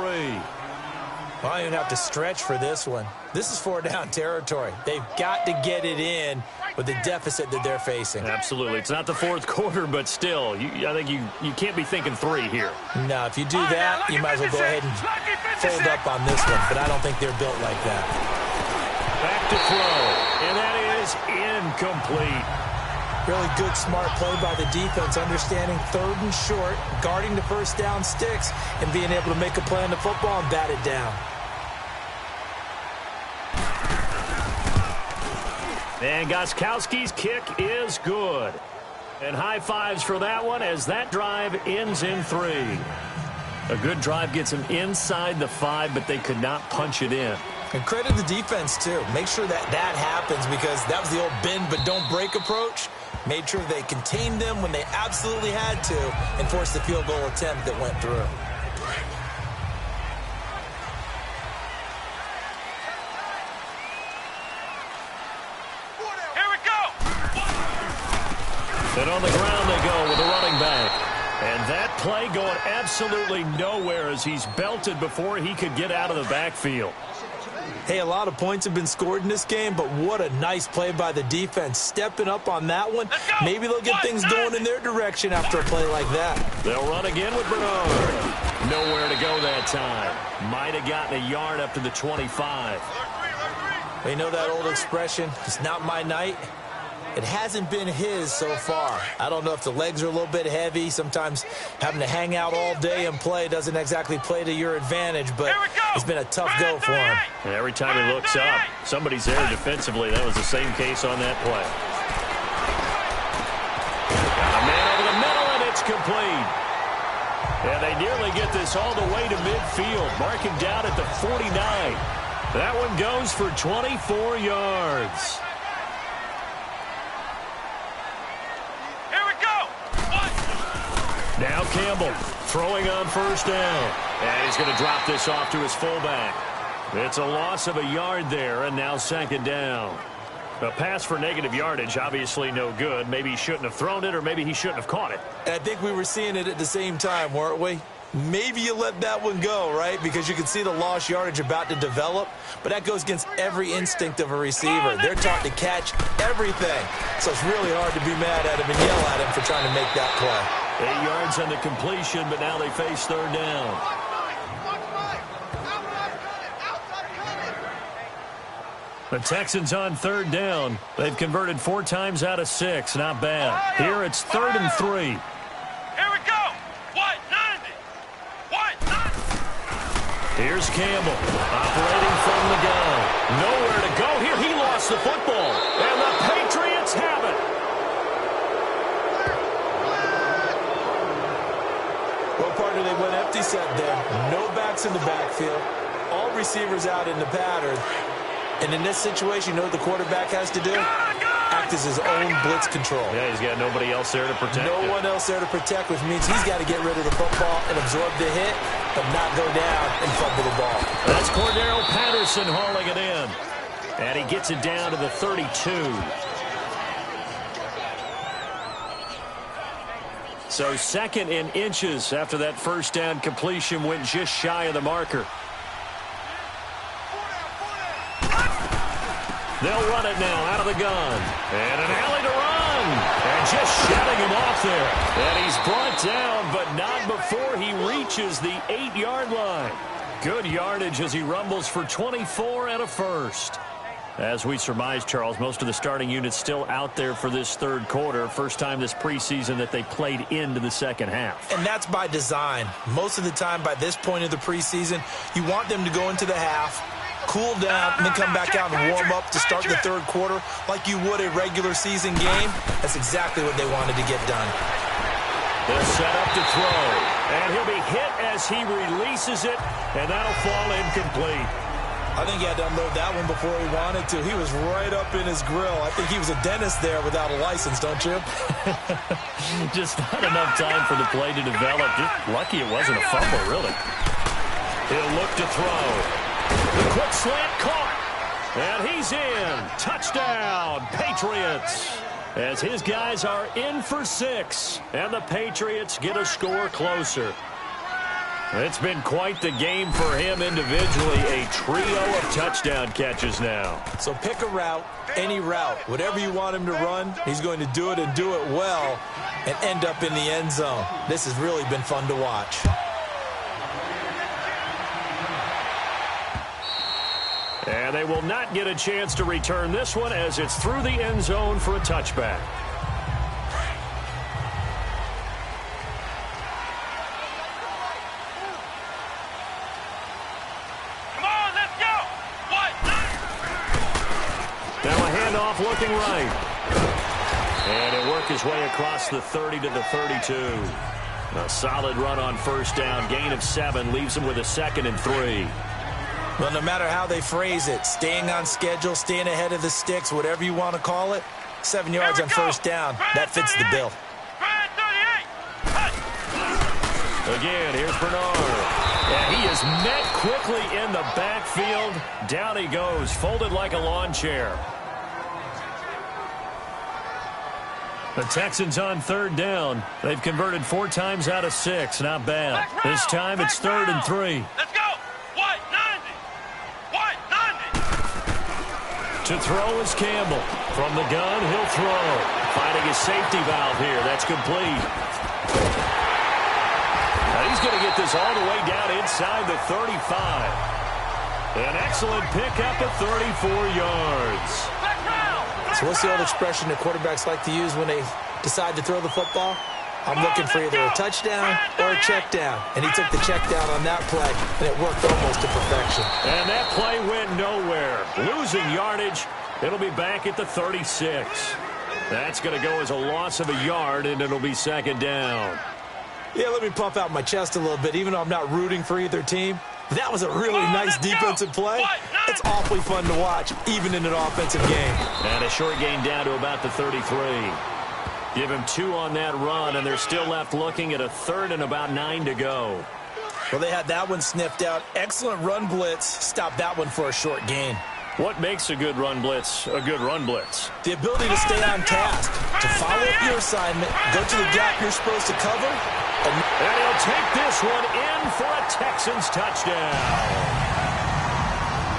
Speaker 3: Well, I don't even have to stretch for this one. This is 4-down territory. They've got to get it in with the deficit that they're facing.
Speaker 2: Absolutely. It's not the fourth quarter, but still, I think you can't be thinking 3 here.
Speaker 3: No, if you do that, you might as well go ahead and fold up on this one, but I don't think they're built like that.
Speaker 2: Back to throw, and that is incomplete.
Speaker 3: Really good, smart play by the defense, understanding 3rd and short, guarding the first down sticks, and being able to make a play on the football and bat it down.
Speaker 2: And Gostkowski's kick is good. And high fives for that one as that drive ends in 3. A good drive gets them inside the 5, but they could not punch it in.
Speaker 3: And credit the defense, too. Make sure that happens because that was the old bend but don't break approach. Made sure they contained them when they absolutely had to and forced the field goal attempt that went through.
Speaker 5: Here we go.
Speaker 2: And on the ground they go with a running back. And that play going absolutely nowhere as he's belted before he could get out of the backfield.
Speaker 3: Hey, a lot of points have been scored in this game, but what a nice play by the defense. Stepping up on that one. Maybe they'll get things going in their direction after a play like that.
Speaker 2: They'll run again with Bernard. Nowhere to go that time. Might have gotten a yard up to the 25.
Speaker 3: Well, you know that old expression, it's not my night. It hasn't been his so far. I don't know if the legs are a little bit heavy. Sometimes having to hang out all day and play doesn't exactly play to your advantage, but it's been a tough go for him.
Speaker 2: And every time he looks up, somebody's there defensively. That was the same case on that play. A man over the middle, and it's complete. And they nearly get this all the way to midfield, marking down at the 49. That one goes for 24 yards. Now Campbell throwing on first down. And he's going to drop this off to his fullback. It's a loss of a yard there, and now 2nd down. A pass for negative yardage, obviously no good. Maybe he shouldn't have thrown it, or maybe he shouldn't have caught it.
Speaker 3: And I think we were seeing it at the same time, weren't we? Maybe you let that one go, right? Because you can see the lost yardage about to develop. But that goes against every instinct of a receiver. They're taught to catch everything. So it's really hard to be mad at him and yell at him for trying to make that play.
Speaker 2: 8 yards on the completion, but now they face 3rd down. The Texans on 3rd down. They've converted 4 times out of 6. Not bad. Here it's 3rd and 3.
Speaker 5: Here we go. What? 90. What? 90.
Speaker 2: Here's Campbell operating from the gun. Nowhere to go here. He lost the football. And the Patriots have it.
Speaker 3: Well, partner, they went empty set there. No backs in the backfield. All receivers out in the pattern. And in this situation, you know what the quarterback has to do? Act as his own blitz control.
Speaker 2: Yeah, he's got nobody else there to protect
Speaker 3: No one else there to protect, which means he's got to get rid of the football and absorb the hit, but not go down and fumble the ball.
Speaker 2: That's Cordero Patterson hauling it in. And he gets it down to the 32. So 2nd in inches after that first down completion went just shy of the marker. They'll run it now out of the gun. And an alley to run. And just shutting him off there. And he's brought down, but not before he reaches the 8-yard line. Good yardage as he rumbles for 24 and a first. As we surmise, Charles, most of the starting units still out there for this 3rd quarter. First time this preseason that they played into the 2nd half.
Speaker 3: And that's by design. Most of the time by this point of the preseason, you want them to go into the half, cool down, and then come back out and warm up to start the 3rd quarter like you would a regular season game. That's exactly what they wanted to get done.
Speaker 2: They'll set up to throw. And he'll be hit as he releases it, and that'll fall incomplete.
Speaker 3: I think he had to unload that one before he wanted to. He was right up in his grill. I think he was a dentist there without a license, don't you?
Speaker 2: Just not enough time for the play to develop. Just lucky it wasn't a fumble, really. He'll look to throw. The quick slant caught. And he's in. Touchdown, Patriots. As his guys are in for 6. And the Patriots get a score closer. It's been quite the game for him individually. A trio of touchdown catches now.
Speaker 3: So pick a route, any route. Whatever you want him to run, he's going to do it and do it well and end up in the end zone. This has really been fun to watch.
Speaker 2: And they will not get a chance to return this one as it's through the end zone for a touchback. Looking right. And he'll work his way across the 30 to the 32. A solid run on first down. Gain of 7 leaves him with a 2nd and 3.
Speaker 3: Well, no matter how they phrase it, staying on schedule, staying ahead of the sticks, whatever you want to call it, 7 yards on first down, that fits the bill.
Speaker 2: Again, here's Bernard. And he is met quickly in the backfield. Down he goes, folded like a lawn chair. The Texans on 3rd down. They've converted 4 times out of 6. Not bad. This time it's 3rd and 3.
Speaker 5: Let's go. White 90. White 90.
Speaker 2: To throw is Campbell. From the gun, he'll throw. Finding his safety valve here. That's complete. Now he's going to get this all the way down inside the 35. An excellent pickup at 34 yards.
Speaker 3: So what's the old expression that quarterbacks like to use when they decide to throw the football? I'm looking for either a touchdown or a check down. And he took the check down on that play, and it worked almost to perfection.
Speaker 2: And that play went nowhere. Losing yardage. It'll be back at the 36. That's going to go as a loss of a yard, and it'll be 2nd down.
Speaker 3: Yeah, let me puff out my chest a little bit, even though I'm not rooting for either team. That was a really nice defensive play. It's awfully fun to watch, even in an offensive game.
Speaker 2: And a short gain down to about the 33. Give him 2 on that run, and they're still left looking at a 3rd and about 9 to go.
Speaker 3: Well, they had that one sniffed out. Excellent run blitz. Stop that one for a short gain.
Speaker 2: What makes a good run blitz a good run blitz?
Speaker 3: The ability to stay on task, to follow up your assignment, go to the gap you're supposed to cover.
Speaker 2: And he'll take this one in for a Texans touchdown.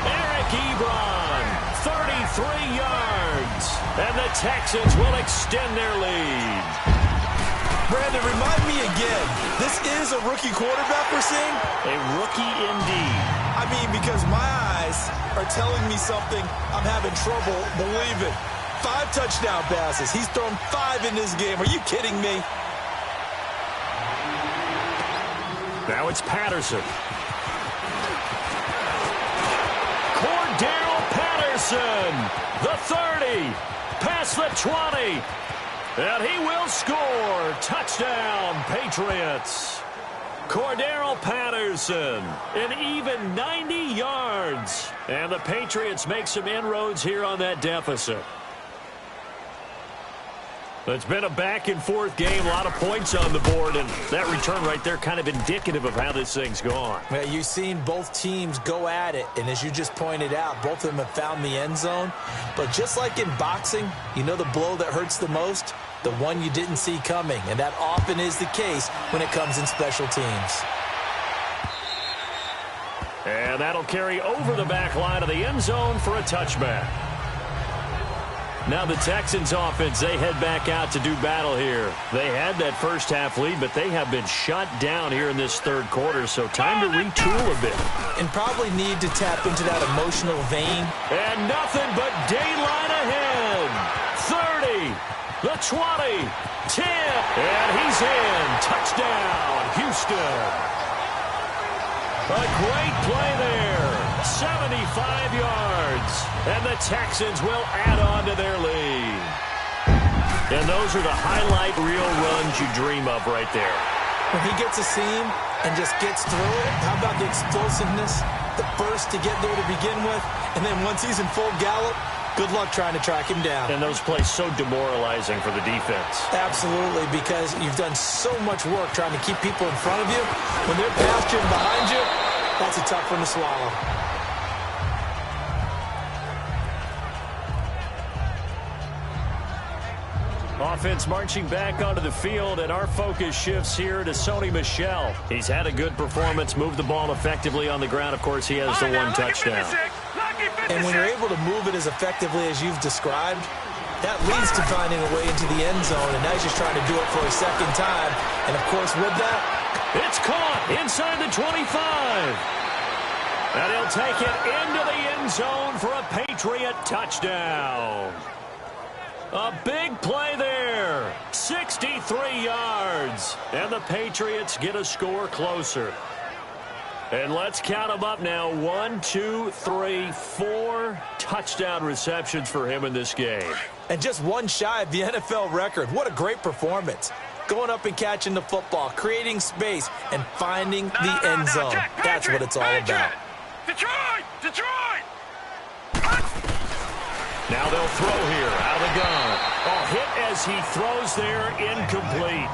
Speaker 2: Eric Ebron, 33 yards. And the Texans will extend their lead.
Speaker 3: Brandon, remind me again, this is a rookie quarterback we're seeing?
Speaker 2: A rookie indeed.
Speaker 3: I mean, because my eyes are telling me something I'm having trouble believing. 5 touchdown passes. He's thrown 5 in this game. Are you kidding me?
Speaker 2: Now it's Patterson. Cordero Patterson, the 30, past the 20, and he will score. Touchdown, Patriots. Cordero Patterson, an even 90 yards. And the Patriots make some inroads here on that deficit. It's been a back-and-forth game, a lot of points on the board, and that return right there kind of indicative of how this thing's gone.
Speaker 3: Well, you've seen both teams go at it, and as you just pointed out, both of them have found the end zone. But just like in boxing, you know the blow that hurts the most? The one you didn't see coming, and that often is the case when it comes in special teams.
Speaker 2: And that'll carry over the back line of the end zone for a touchback. Now the Texans offense, they head back out to do battle here. They had that first half lead, but they have been shut down here in this 3rd quarter, so time to retool a bit.
Speaker 3: And probably need to tap into that emotional vein.
Speaker 2: And nothing but daylight ahead. 30, the 20, 10, and he's in. Touchdown, Houston. A great play there. 75 yards. And the Texans will add on to their lead. And those are the highlight reel runs you dream of right there.
Speaker 3: When he gets a seam and just gets through it, how about the explosiveness, the burst to get there to begin with, and then once he's in full gallop, good luck trying to track him down.
Speaker 2: And those plays so demoralizing for the defense.
Speaker 3: Absolutely, because you've done so much work trying to keep people in front of you. When they're past you and behind you, that's a tough one to swallow.
Speaker 2: Offense marching back onto the field, and our focus shifts here to Sony Michel. He's had a good performance, moved the ball effectively on the ground. Of course, he has the one touchdown.
Speaker 3: And when you're able to move it as effectively as you've described, that leads to finding a way into the end zone, and now he's just trying to do it for a second time. And, of course, with that,
Speaker 2: it's caught inside the 25. And he'll take it into the end zone for a Patriot touchdown. A big play there. 63 yards. And the Patriots get a score closer. And let's count them up now. 1, 2, 3, 4 touchdown receptions for him in this game.
Speaker 3: And just one shy of the NFL record. What a great performance. Going up and catching the football, creating space, and finding the end zone. That's what it's all about.
Speaker 5: Detroit! Detroit!
Speaker 2: Now they'll throw here out of the gun. Oh, hit as he throws there, incomplete.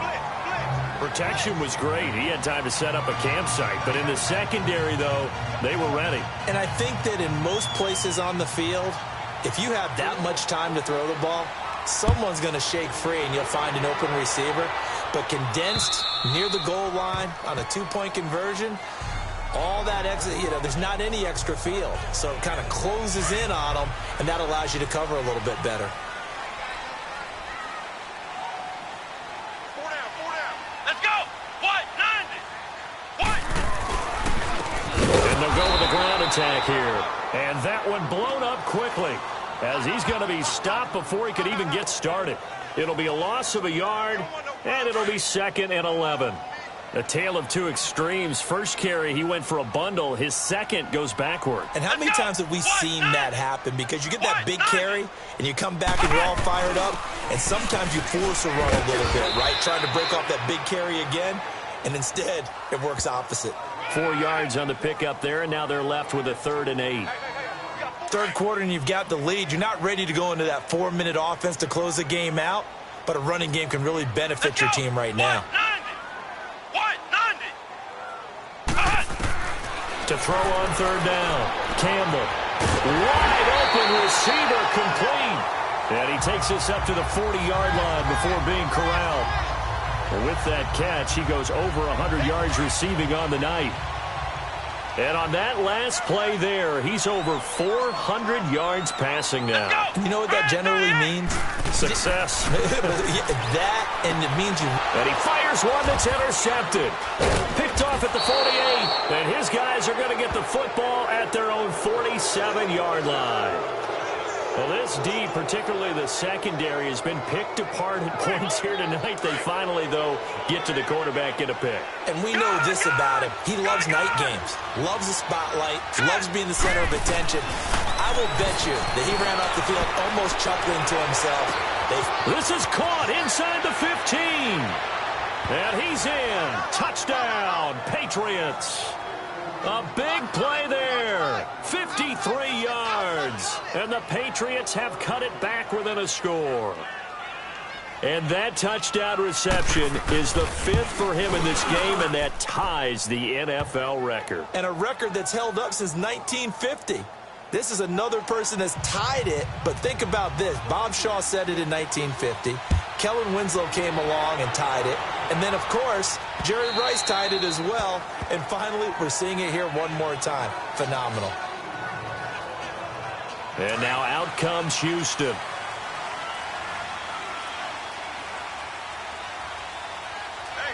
Speaker 2: Protection was great. He had time to set up a campsite. But in the secondary, though, they were ready.
Speaker 3: And I think that in most places on the field, if you have that much time to throw the ball, someone's going to shake free and you'll find an open receiver. But condensed near the goal line on a two-point conversion, all that extra, there's not any extra field. So it kind of closes in on them, and that allows you to cover a little bit better.
Speaker 5: 4 down. Let's go. What? 90. What?
Speaker 2: And they'll go with the ground attack here. And that one blown up quickly as he's going to be stopped before he could even get started. It'll be a loss of a yard, and it'll be 2nd and 11. A tale of two extremes. First carry, he went for a bundle. His second goes backward.
Speaker 3: And how many times have we seen that happen? Because you get that big carry, and you come back and you're all fired up, and sometimes you force a run a little bit, right? Trying to break off that big carry again, and instead it works opposite.
Speaker 2: 4 yards on the pickup there, and now they're left with a 3rd and 8.
Speaker 3: Third quarter, and you've got the lead. You're not ready to go into that 4-minute offense to close the game out, but a running game can really benefit your team right now.
Speaker 2: To throw on 3rd down. Campbell. Wide open receiver, complete. And he takes us up to the 40-yard line before being corralled. And with that catch, he goes over 100 yards receiving on the night. And on that last play there, he's over 400 yards passing now.
Speaker 3: You know what that generally means?
Speaker 2: Success.
Speaker 3: That, and it means you...
Speaker 2: And he fires one that's intercepted. Picked off at the 48. And his guys are going to get the football at their own 47-yard line. Well, this D, particularly the secondary, has been picked apart at points here tonight. They finally, though, get to the quarterback, get a pick.
Speaker 3: And we know this about him. He loves night games, loves the spotlight, loves being the center of attention. I will bet you that he ran off the field almost chuckling to himself.
Speaker 2: This is caught inside the 15. And he's in. Touchdown, Patriots. A big play there. 53 yards. And the Patriots have cut it back within a score. And that touchdown reception is the 5th for him in this game, and that ties the NFL record.
Speaker 3: And a record that's held up since 1950. This is another person that's tied it, but think about this. Bob Shaw said it in 1950. Kellen Winslow came along and tied it. And then, of course, Jerry Rice tied it as well. And finally, we're seeing it here one more time. Phenomenal.
Speaker 2: And now out comes Houston.
Speaker 5: Hey,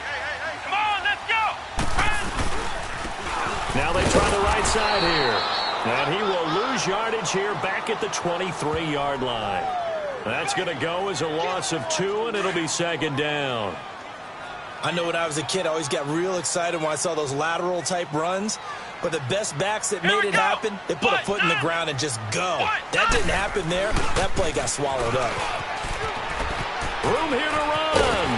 Speaker 5: come on, let's go.
Speaker 2: Now they try the right side here. And he will lose yardage here back at the 23-yard line. That's going to go as a loss of 2, and it'll be 2nd down.
Speaker 3: I know when I was a kid, I always got real excited when I saw those lateral-type runs. But the best backs that made it happen, they put a foot in the ground and just go. That didn't happen there. That play got swallowed up.
Speaker 2: Room here to run.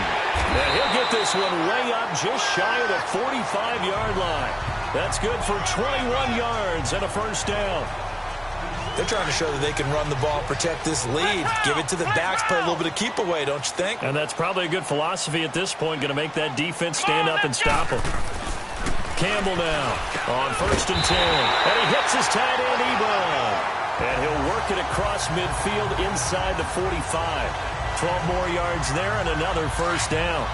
Speaker 2: And he'll get this one way up just shy of the 45-yard line. That's good for 21 yards and a 1st down.
Speaker 3: They're trying to show that they can run the ball, protect this lead, give it to the backs, put a little bit of keep away, don't you think?
Speaker 2: And that's probably a good philosophy at this point, going to make that defense stand up and stop him. Campbell now on 1st and 10. And he hits his tight end, Ebron. And he'll work it across midfield inside the 45. 12 more yards there and another first down.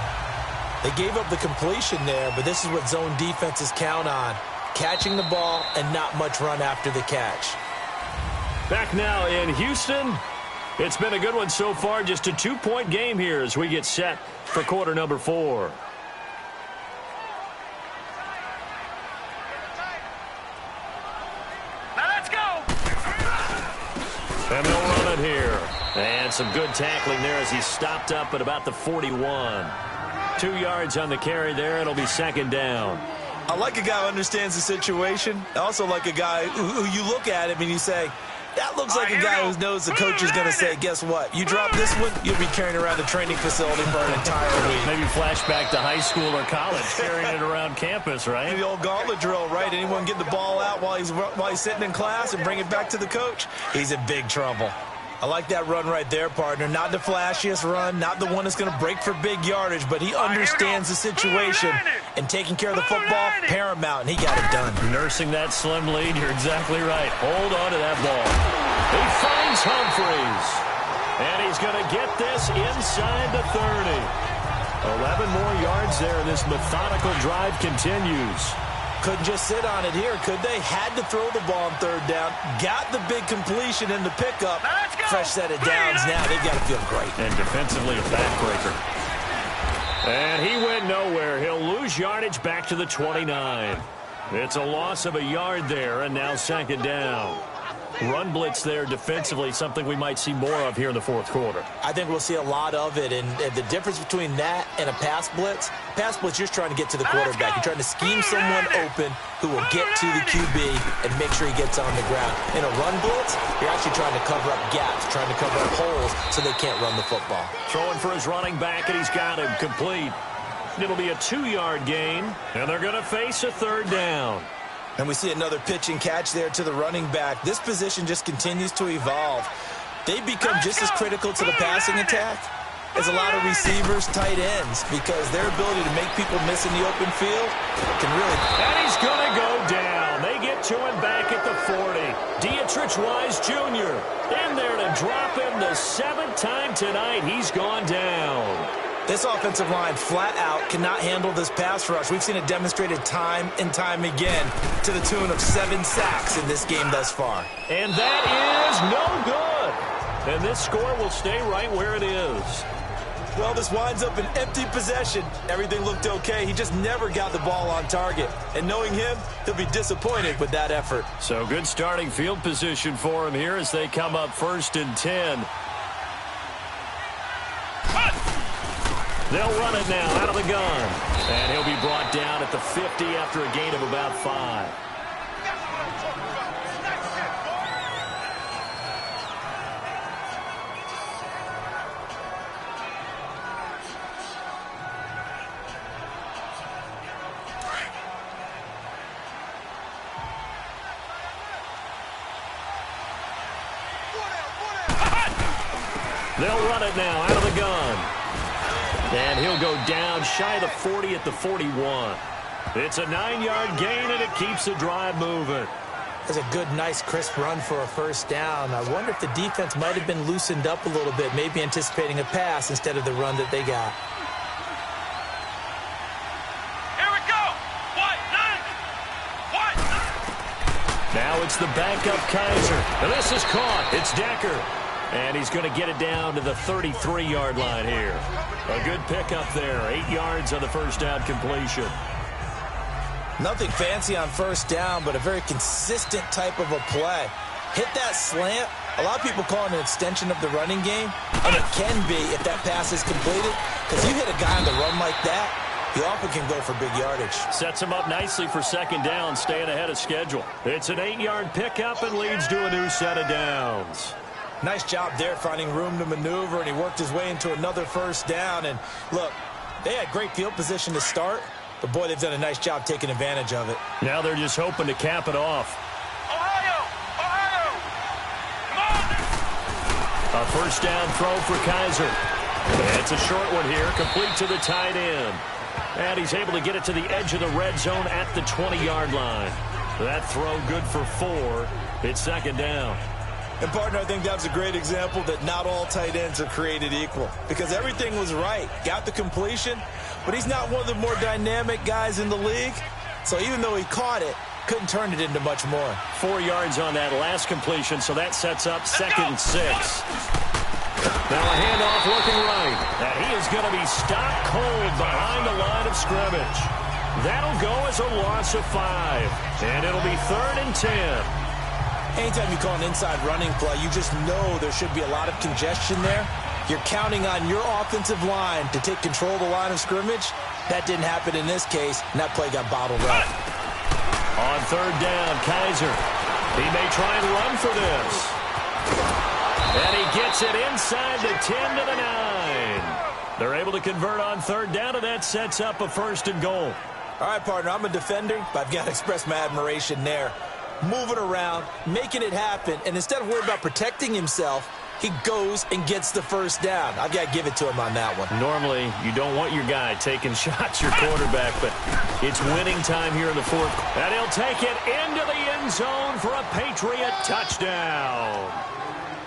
Speaker 3: They gave up the completion there, but this is what zone defenses count on. Catching the ball and not much run after the catch.
Speaker 2: Back now in Houston. It's been a good one so far. Just a 2-point game here as we get set for quarter number 4.
Speaker 5: Now let's go.
Speaker 2: And they'll run it here. And some good tackling there as he stopped up at about the 41. 2 yards on the carry there. It'll be second down.
Speaker 3: I like a guy who understands the situation. I also like a guy who you look at him and you say, that looks like a guy who knows the coach is going to say, guess what? You drop this one, you'll be carrying around the training facility for an entire week.
Speaker 2: Maybe flashback to high school or college, carrying it around campus, right?
Speaker 3: The old gauntlet drill, right? Anyone get the ball out while he's sitting in class and bring it back to the coach? He's in big trouble. I like that run right there, partner. Not the flashiest run, not the one that's going to break for big yardage, but he understands the situation, and taking care of the football, paramount, and he got it done.
Speaker 2: Nursing that slim lead, you're exactly right. Hold on to that ball. He finds Humphreys, and he's going to get this inside the 30. 11 more yards there, and this methodical drive continues.
Speaker 3: Couldn't just sit on it here, could they? Had to throw the ball on third down. Got the big completion in the pickup. Fresh set of downs now. They've got to feel great.
Speaker 2: And defensively a backbreaker. And he went nowhere. He'll lose yardage back to the 29. It's a loss of a yard there, and now second down. Run blitz there defensively, something we might see more of here in the fourth quarter.
Speaker 3: I think we'll see a lot of it, and the difference between that and a pass blitz, you're trying to get to the quarterback. You're trying to scheme someone open who will get to the QB and make sure he gets on the ground. In a run blitz, you're actually trying to cover up gaps, trying to cover up holes so they can't run the football.
Speaker 2: Throwing for his running back, and he's got him complete. It'll be a 2-yard gain, and they're going to face a third down.
Speaker 3: And we see another pitch and catch there to the running back. This position just continues to evolve. They become just as critical to the passing attack as a lot of receivers, tight ends, because their ability to make people miss in the open field can really...
Speaker 2: And he's going to go down. They get to him back at the 40. Dietrich Wise Jr. in there to drop him the 7th time tonight. He's gone down.
Speaker 3: This offensive line flat out cannot handle this pass rush. We've seen it demonstrated time and time again to the tune of 7 sacks in this game thus far.
Speaker 2: And that is no good. And this score will stay right where it is.
Speaker 3: Well, this winds up an empty possession. Everything looked okay. He just never got the ball on target. And knowing him, he'll be disappointed with that effort.
Speaker 2: So good starting field position for him here as they come up 1st and 10. They'll run it now out of the gun. And he'll be brought down at the 50 after a gain of about 5. They'll run it now out of the gun. And he'll go down shy of the 40 at the 41. It's a 9-yard gain, and it keeps the drive moving.
Speaker 3: That's a good, nice, crisp run for a first down. I wonder if the defense might have been loosened up a little bit, maybe anticipating a pass instead of the run that they got.
Speaker 5: Here we go. What?
Speaker 2: Now it's the backup Kaiser. And this is caught. It's Decker. And he's going to get it down to the 33-yard line here. A good pickup there. 8 yards on the first down completion.
Speaker 3: Nothing fancy on first down, but a very consistent type of a play. Hit that slant. A lot of people call it an extension of the running game, and it can be if that pass is completed, because you hit a guy on the run like that, he often can go for big yardage.
Speaker 2: Sets him up nicely for second down, staying ahead of schedule. It's an 8-yard pickup and leads to a new set of downs.
Speaker 3: Nice job there finding room to maneuver, and he worked his way into another first down. And look, they had great field position to start, but boy, they've done a nice job taking advantage of it.
Speaker 2: Now they're just hoping to cap it off.
Speaker 5: Ohio! Come on!
Speaker 2: A first down throw for Kaiser. It's a short one here, complete to the tight end. And he's able to get it to the edge of the red zone at the 20-yard line. That throw good for 4. It's second down.
Speaker 3: And, partner, I think that's a great example that not all tight ends are created equal because everything was right. Got the completion, but he's not one of the more dynamic guys in the league. So even though he caught it, couldn't turn it into much more.
Speaker 2: 4 yards on that last completion, so that sets up 2nd and 6. Now a handoff looking right. And he is going to be stopped cold behind the line of scrimmage. That'll go as a loss of 5. And it'll be 3rd and 10.
Speaker 3: Anytime you call an inside running play, you just know there should be a lot of congestion there. You're counting on your offensive line to take control of the line of scrimmage. That didn't happen in this case, and that play got bottled up.
Speaker 2: On 3rd down, Kaiser. He may try and run for this. And he gets it inside the 10 to the 9. They're able to convert on 3rd down, and that sets up a 1st and goal.
Speaker 3: All right, partner, I'm a defender, but I've got to express my admiration there. Moving around, making it happen, and instead of worrying about protecting himself, he goes and gets the 1st down. I've got to give it to him on that one.
Speaker 2: Normally, you don't want your guy taking shots, your quarterback, but it's winning time here in the 4th. And he'll take it into the end zone for a Patriot touchdown.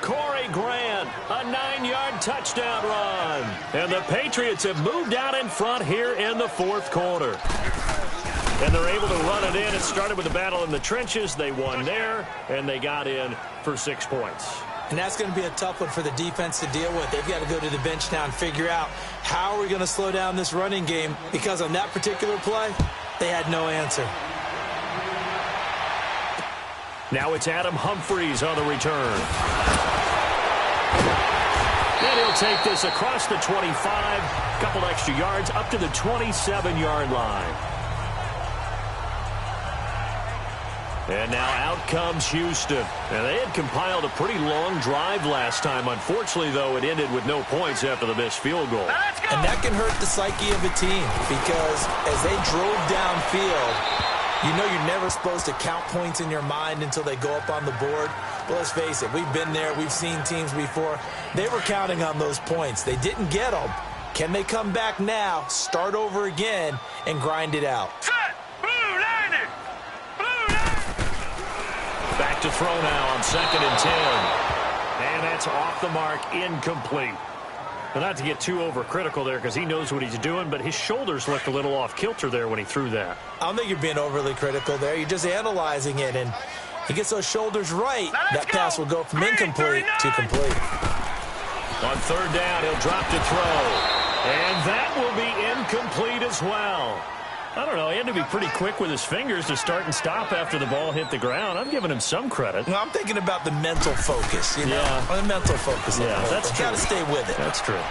Speaker 2: Corey Grant, a 9-yard touchdown run. And the Patriots have moved out in front here in the 4th quarter. And they're able to run it in. It started with a battle in the trenches. They won there, and they got in for 6 points.
Speaker 3: And that's going to be a tough one for the defense to deal with. They've got to go to the bench now and figure out how are we going to slow down this running game, because on that particular play, they had no answer.
Speaker 2: Now it's Adam Humphries on the return. And he'll take this across the 25, a couple extra yards, up to the 27-yard line. And now out comes Houston. And they had compiled a pretty long drive last time. Unfortunately, though, it ended with no points after the missed field goal.
Speaker 3: And that can hurt the psyche of a team, because as they drove downfield, you know you're never supposed to count points in your mind until they go up on the board. But let's face it, we've been there. We've seen teams before. They were counting on those points. They didn't get them. Can they come back now, start over again, and grind it out?
Speaker 2: Back to throw now on 2nd and 10. And that's off the mark, incomplete. Well, not to get too overcritical there, because he knows what he's doing, but his shoulders looked a little off kilter there when he threw that.
Speaker 3: I don't think you're being overly critical there. You're just analyzing it, and he gets those shoulders right. That pass will go from incomplete to complete.
Speaker 2: On 3rd down, he'll drop to throw. And that will be incomplete as well. I don't know. He had to be pretty quick with his fingers to start and stop after the ball hit the ground. I'm giving him some credit.
Speaker 3: Well, I'm thinking about the mental focus, you know?
Speaker 2: Yeah.
Speaker 3: The mental focus.
Speaker 2: Yeah, that's true.
Speaker 3: Got to stay with it.
Speaker 2: That's true.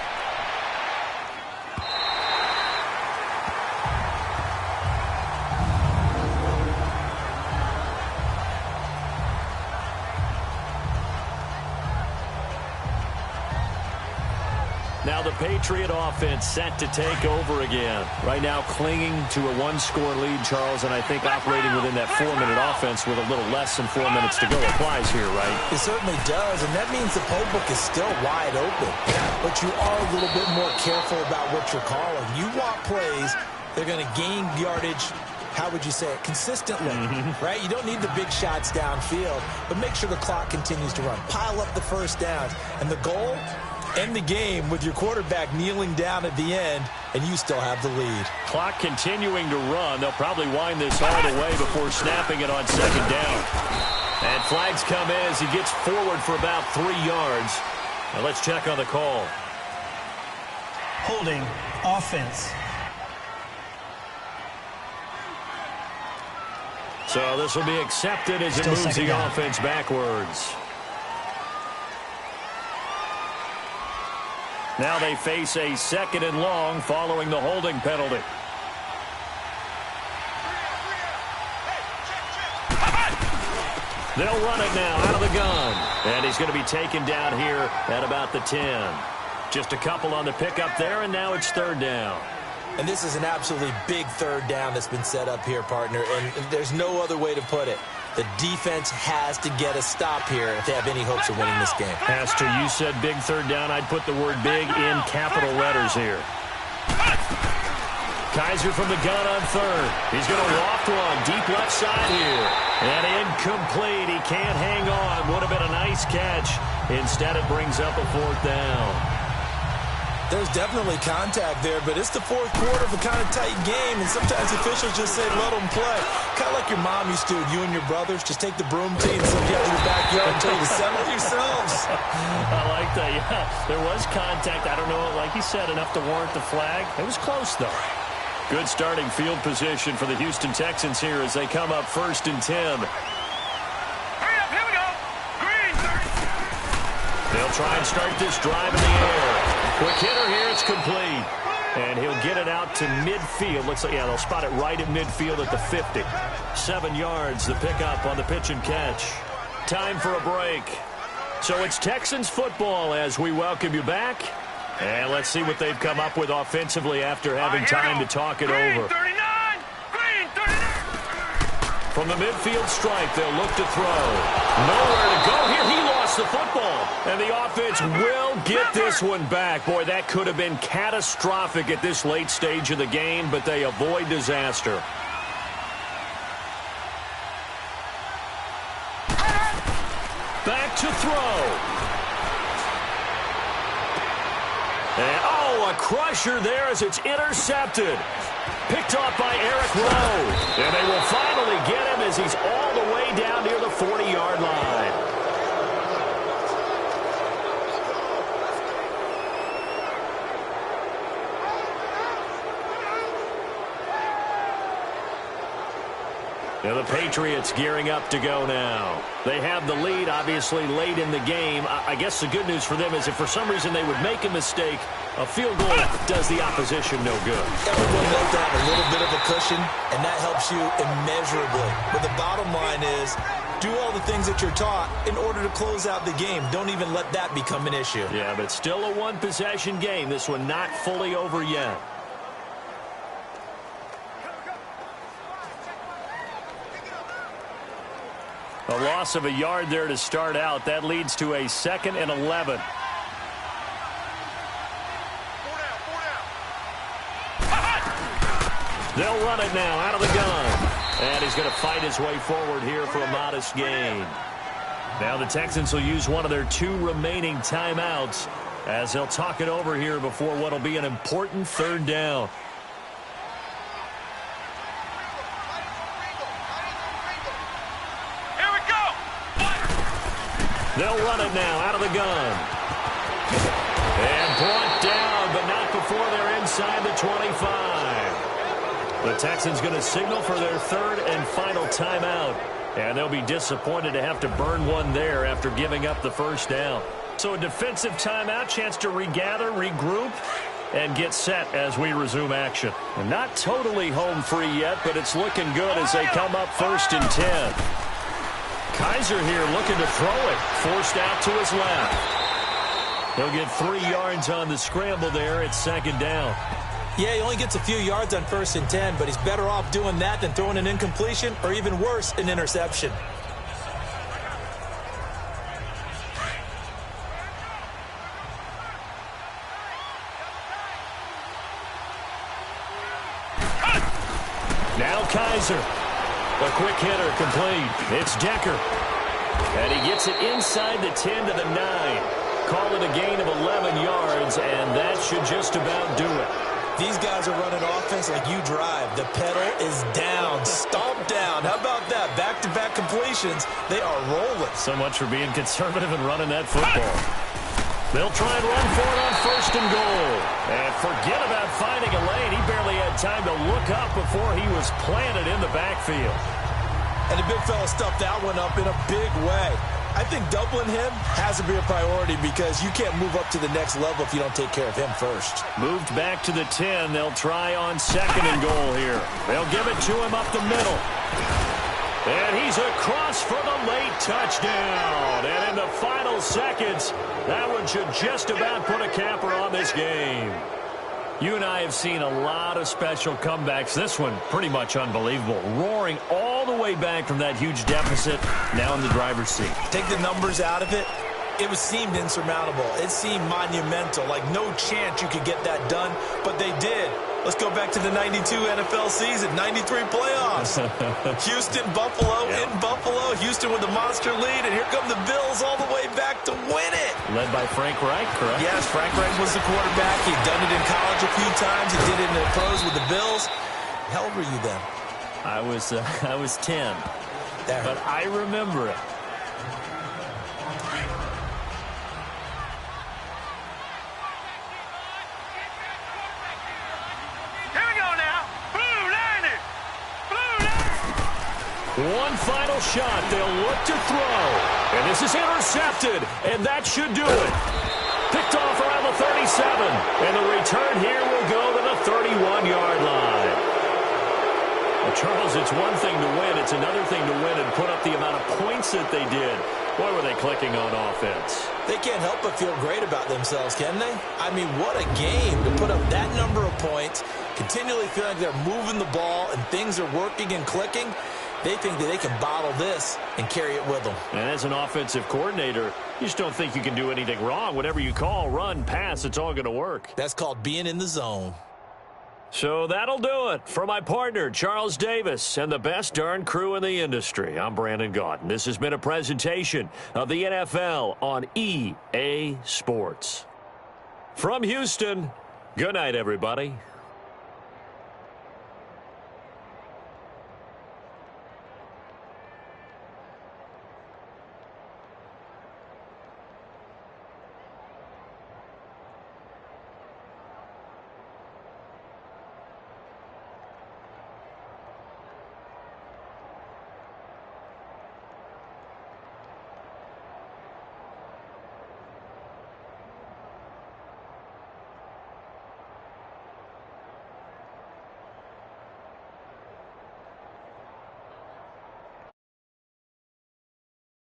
Speaker 2: Now the Patriot offense set to take over again. Right now clinging to a 1-score lead, Charles, and I think operating within that 4-minute offense with a little less than 4 minutes to go applies here, right?
Speaker 3: It certainly does, and that means the playbook is still wide open. But you are a little bit more careful about what you're calling. You want plays, they're going to gain yardage, how would you say it, consistently, right? You don't need the big shots downfield, but make sure the clock continues to run. Pile up the 1st downs, and the goal, end the game with your quarterback kneeling down at the end, and you still have the lead.
Speaker 2: Clock continuing to run. They'll probably wind this all the way before snapping it on 2nd down. And flags come in as he gets forward for about 3 yards. Now let's check on the call.
Speaker 4: Holding offense.
Speaker 2: So this will be accepted as it moves the offense backwards. Now they face a 2nd and long following the holding penalty. They'll run it now out of the gun. And he's going to be taken down here at about the 10. Just a couple on the pickup there, and now it's 3rd down.
Speaker 3: And this is an absolutely big 3rd down that's been set up here, partner, and there's no other way to put it. The defense has to get a stop here if they have any hopes of winning this game.
Speaker 2: Pastor, you said big 3rd down. I'd put the word big in capital letters here. Kaiser from the gun on 3rd. He's going to loft one deep left side here. And incomplete. He can't hang on. Would have been a nice catch. Instead, it brings up a 4th down.
Speaker 3: There's definitely contact there, but it's the 4th quarter of a kind of tight game, and sometimes officials just say, let them play. Kind of like your mom used to, you and your brothers, just take the broom team, send you out to the backyard and tell you to settle yourselves.
Speaker 2: I like that, yeah. There was contact. I don't know, like you said, enough to warrant the flag. It was close, though. Good starting field position for the Houston Texans here as they come up 1st and 10.
Speaker 5: Hurry up, here we go. Green.
Speaker 2: They'll try and start this drive in the air. Quick hitter here, it's complete. And he'll get it out to midfield. Looks like, yeah, they'll spot it right at midfield at the 50. 7 yards, the pickup on the pitch and catch. Time for a break. So it's Texans football as we welcome you back. And let's see what they've come up with offensively after having time to talk it over.
Speaker 5: 39. Green 39.
Speaker 2: From the midfield stripe, they'll look to throw. Nowhere to go here. He lost the football. And the offense will get this one back. Boy, that could have been catastrophic at this late stage of the game, but they avoid disaster. Back to throw. And, oh, a crusher there as it's intercepted. Picked off by Eric Rowe. And they will finally get him as he's all the way down near the 40-yard line. Now the Patriots gearing up to go now. They have the lead, obviously, late in the game. I guess the good news for them is if for some reason they would make a mistake, a field goal does the opposition no good.
Speaker 3: Everyone loves to have a little bit of a cushion, and that helps you immeasurably. But the bottom line is, do all the things that you're taught in order to close out the game. Don't even let that become an issue.
Speaker 2: Yeah, but still a one-possession game. This one not fully over yet. A loss of a yard there to start out. That leads to a 2nd and 11. They'll run it now out of the gun. And he's going to fight his way forward here for a modest gain. Now the Texans will use one of their 2 remaining timeouts as they'll talk it over here before what will be an important 3rd down. They'll run it now out of the gun. And brought down, but not before they're inside the 25. The Texans going to signal for their 3rd and final timeout. And they'll be disappointed to have to burn one there after giving up the 1st down. So a defensive timeout, chance to regather, regroup, and get set as we resume action. And not totally home free yet, but it's looking good as they come up 1st and 10. Kaiser here looking to throw it. Forced out to his left. He'll get 3 yards on the scramble there. It's 2nd down.
Speaker 3: Yeah, he only gets a few yards on 1st and 10, but he's better off doing that than throwing an incompletion or even worse, an interception.
Speaker 2: Now Kaiser. A quick hitter complete. It's Decker. And he gets it inside the 10 to the 9. Call it a gain of 11 yards, and that should just about do it.
Speaker 3: These guys are running offense like you drive. The pedal is down, stomped down. How about that? Back-to-back completions. They are rolling.
Speaker 2: So much for being conservative and running that football. They'll try and run for it on 1st and goal. And forget about finding a lane. He barely had time to look up before he was planted in the backfield.
Speaker 3: And the big fella stuffed that one up in a big way. I think doubling him has to be a priority because you can't move up to the next level if you don't take care of him first.
Speaker 2: Moved back to the 10. They'll try on 2nd and goal here. They'll give it to him up the middle. And he's across for the late touchdown. And in the final seconds, that one should just about put a capper on this game. You and I have seen a lot of special comebacks. This one, pretty much unbelievable. Roaring all the way back from that huge deficit, now in the driver's seat.
Speaker 3: Take the numbers out of it. It seemed insurmountable. It seemed monumental, like no chance you could get that done, but they did. Let's go back to the 92 NFL season, 93 playoffs. Houston, Buffalo, in Buffalo. Houston with the monster lead, and here come the Bills all the way back to win it.
Speaker 2: Led by Frank Reich, correct?
Speaker 3: Yes, Frank Reich was the quarterback. He'd done it in college a few times. He did it in the pros with the Bills. How old were you then?
Speaker 2: I was 10, but I remember it. One final shot. They'll look to throw. And this is intercepted. And that should do it. Picked off around the 37. And the return here will go to the 31-yard line. Well, Charles, it's one thing to win. It's another thing to win and put up the amount of points that they did. Boy, were they clicking on offense.
Speaker 3: They can't help but feel great about themselves, can they? I mean, what a game to put up that number of points, continually feeling like they're moving the ball and things are working and clicking. They think that they can bottle this and carry it with them.
Speaker 2: And as an offensive coordinator, you just don't think you can do anything wrong. Whatever you call, run, pass, it's all going to work.
Speaker 3: That's called being in the zone.
Speaker 2: So that'll do it for my partner, Charles Davis, and the best darn crew in the industry. I'm Brandon Gaudin. This has been a presentation of the NFL on EA Sports. From Houston, good night, everybody.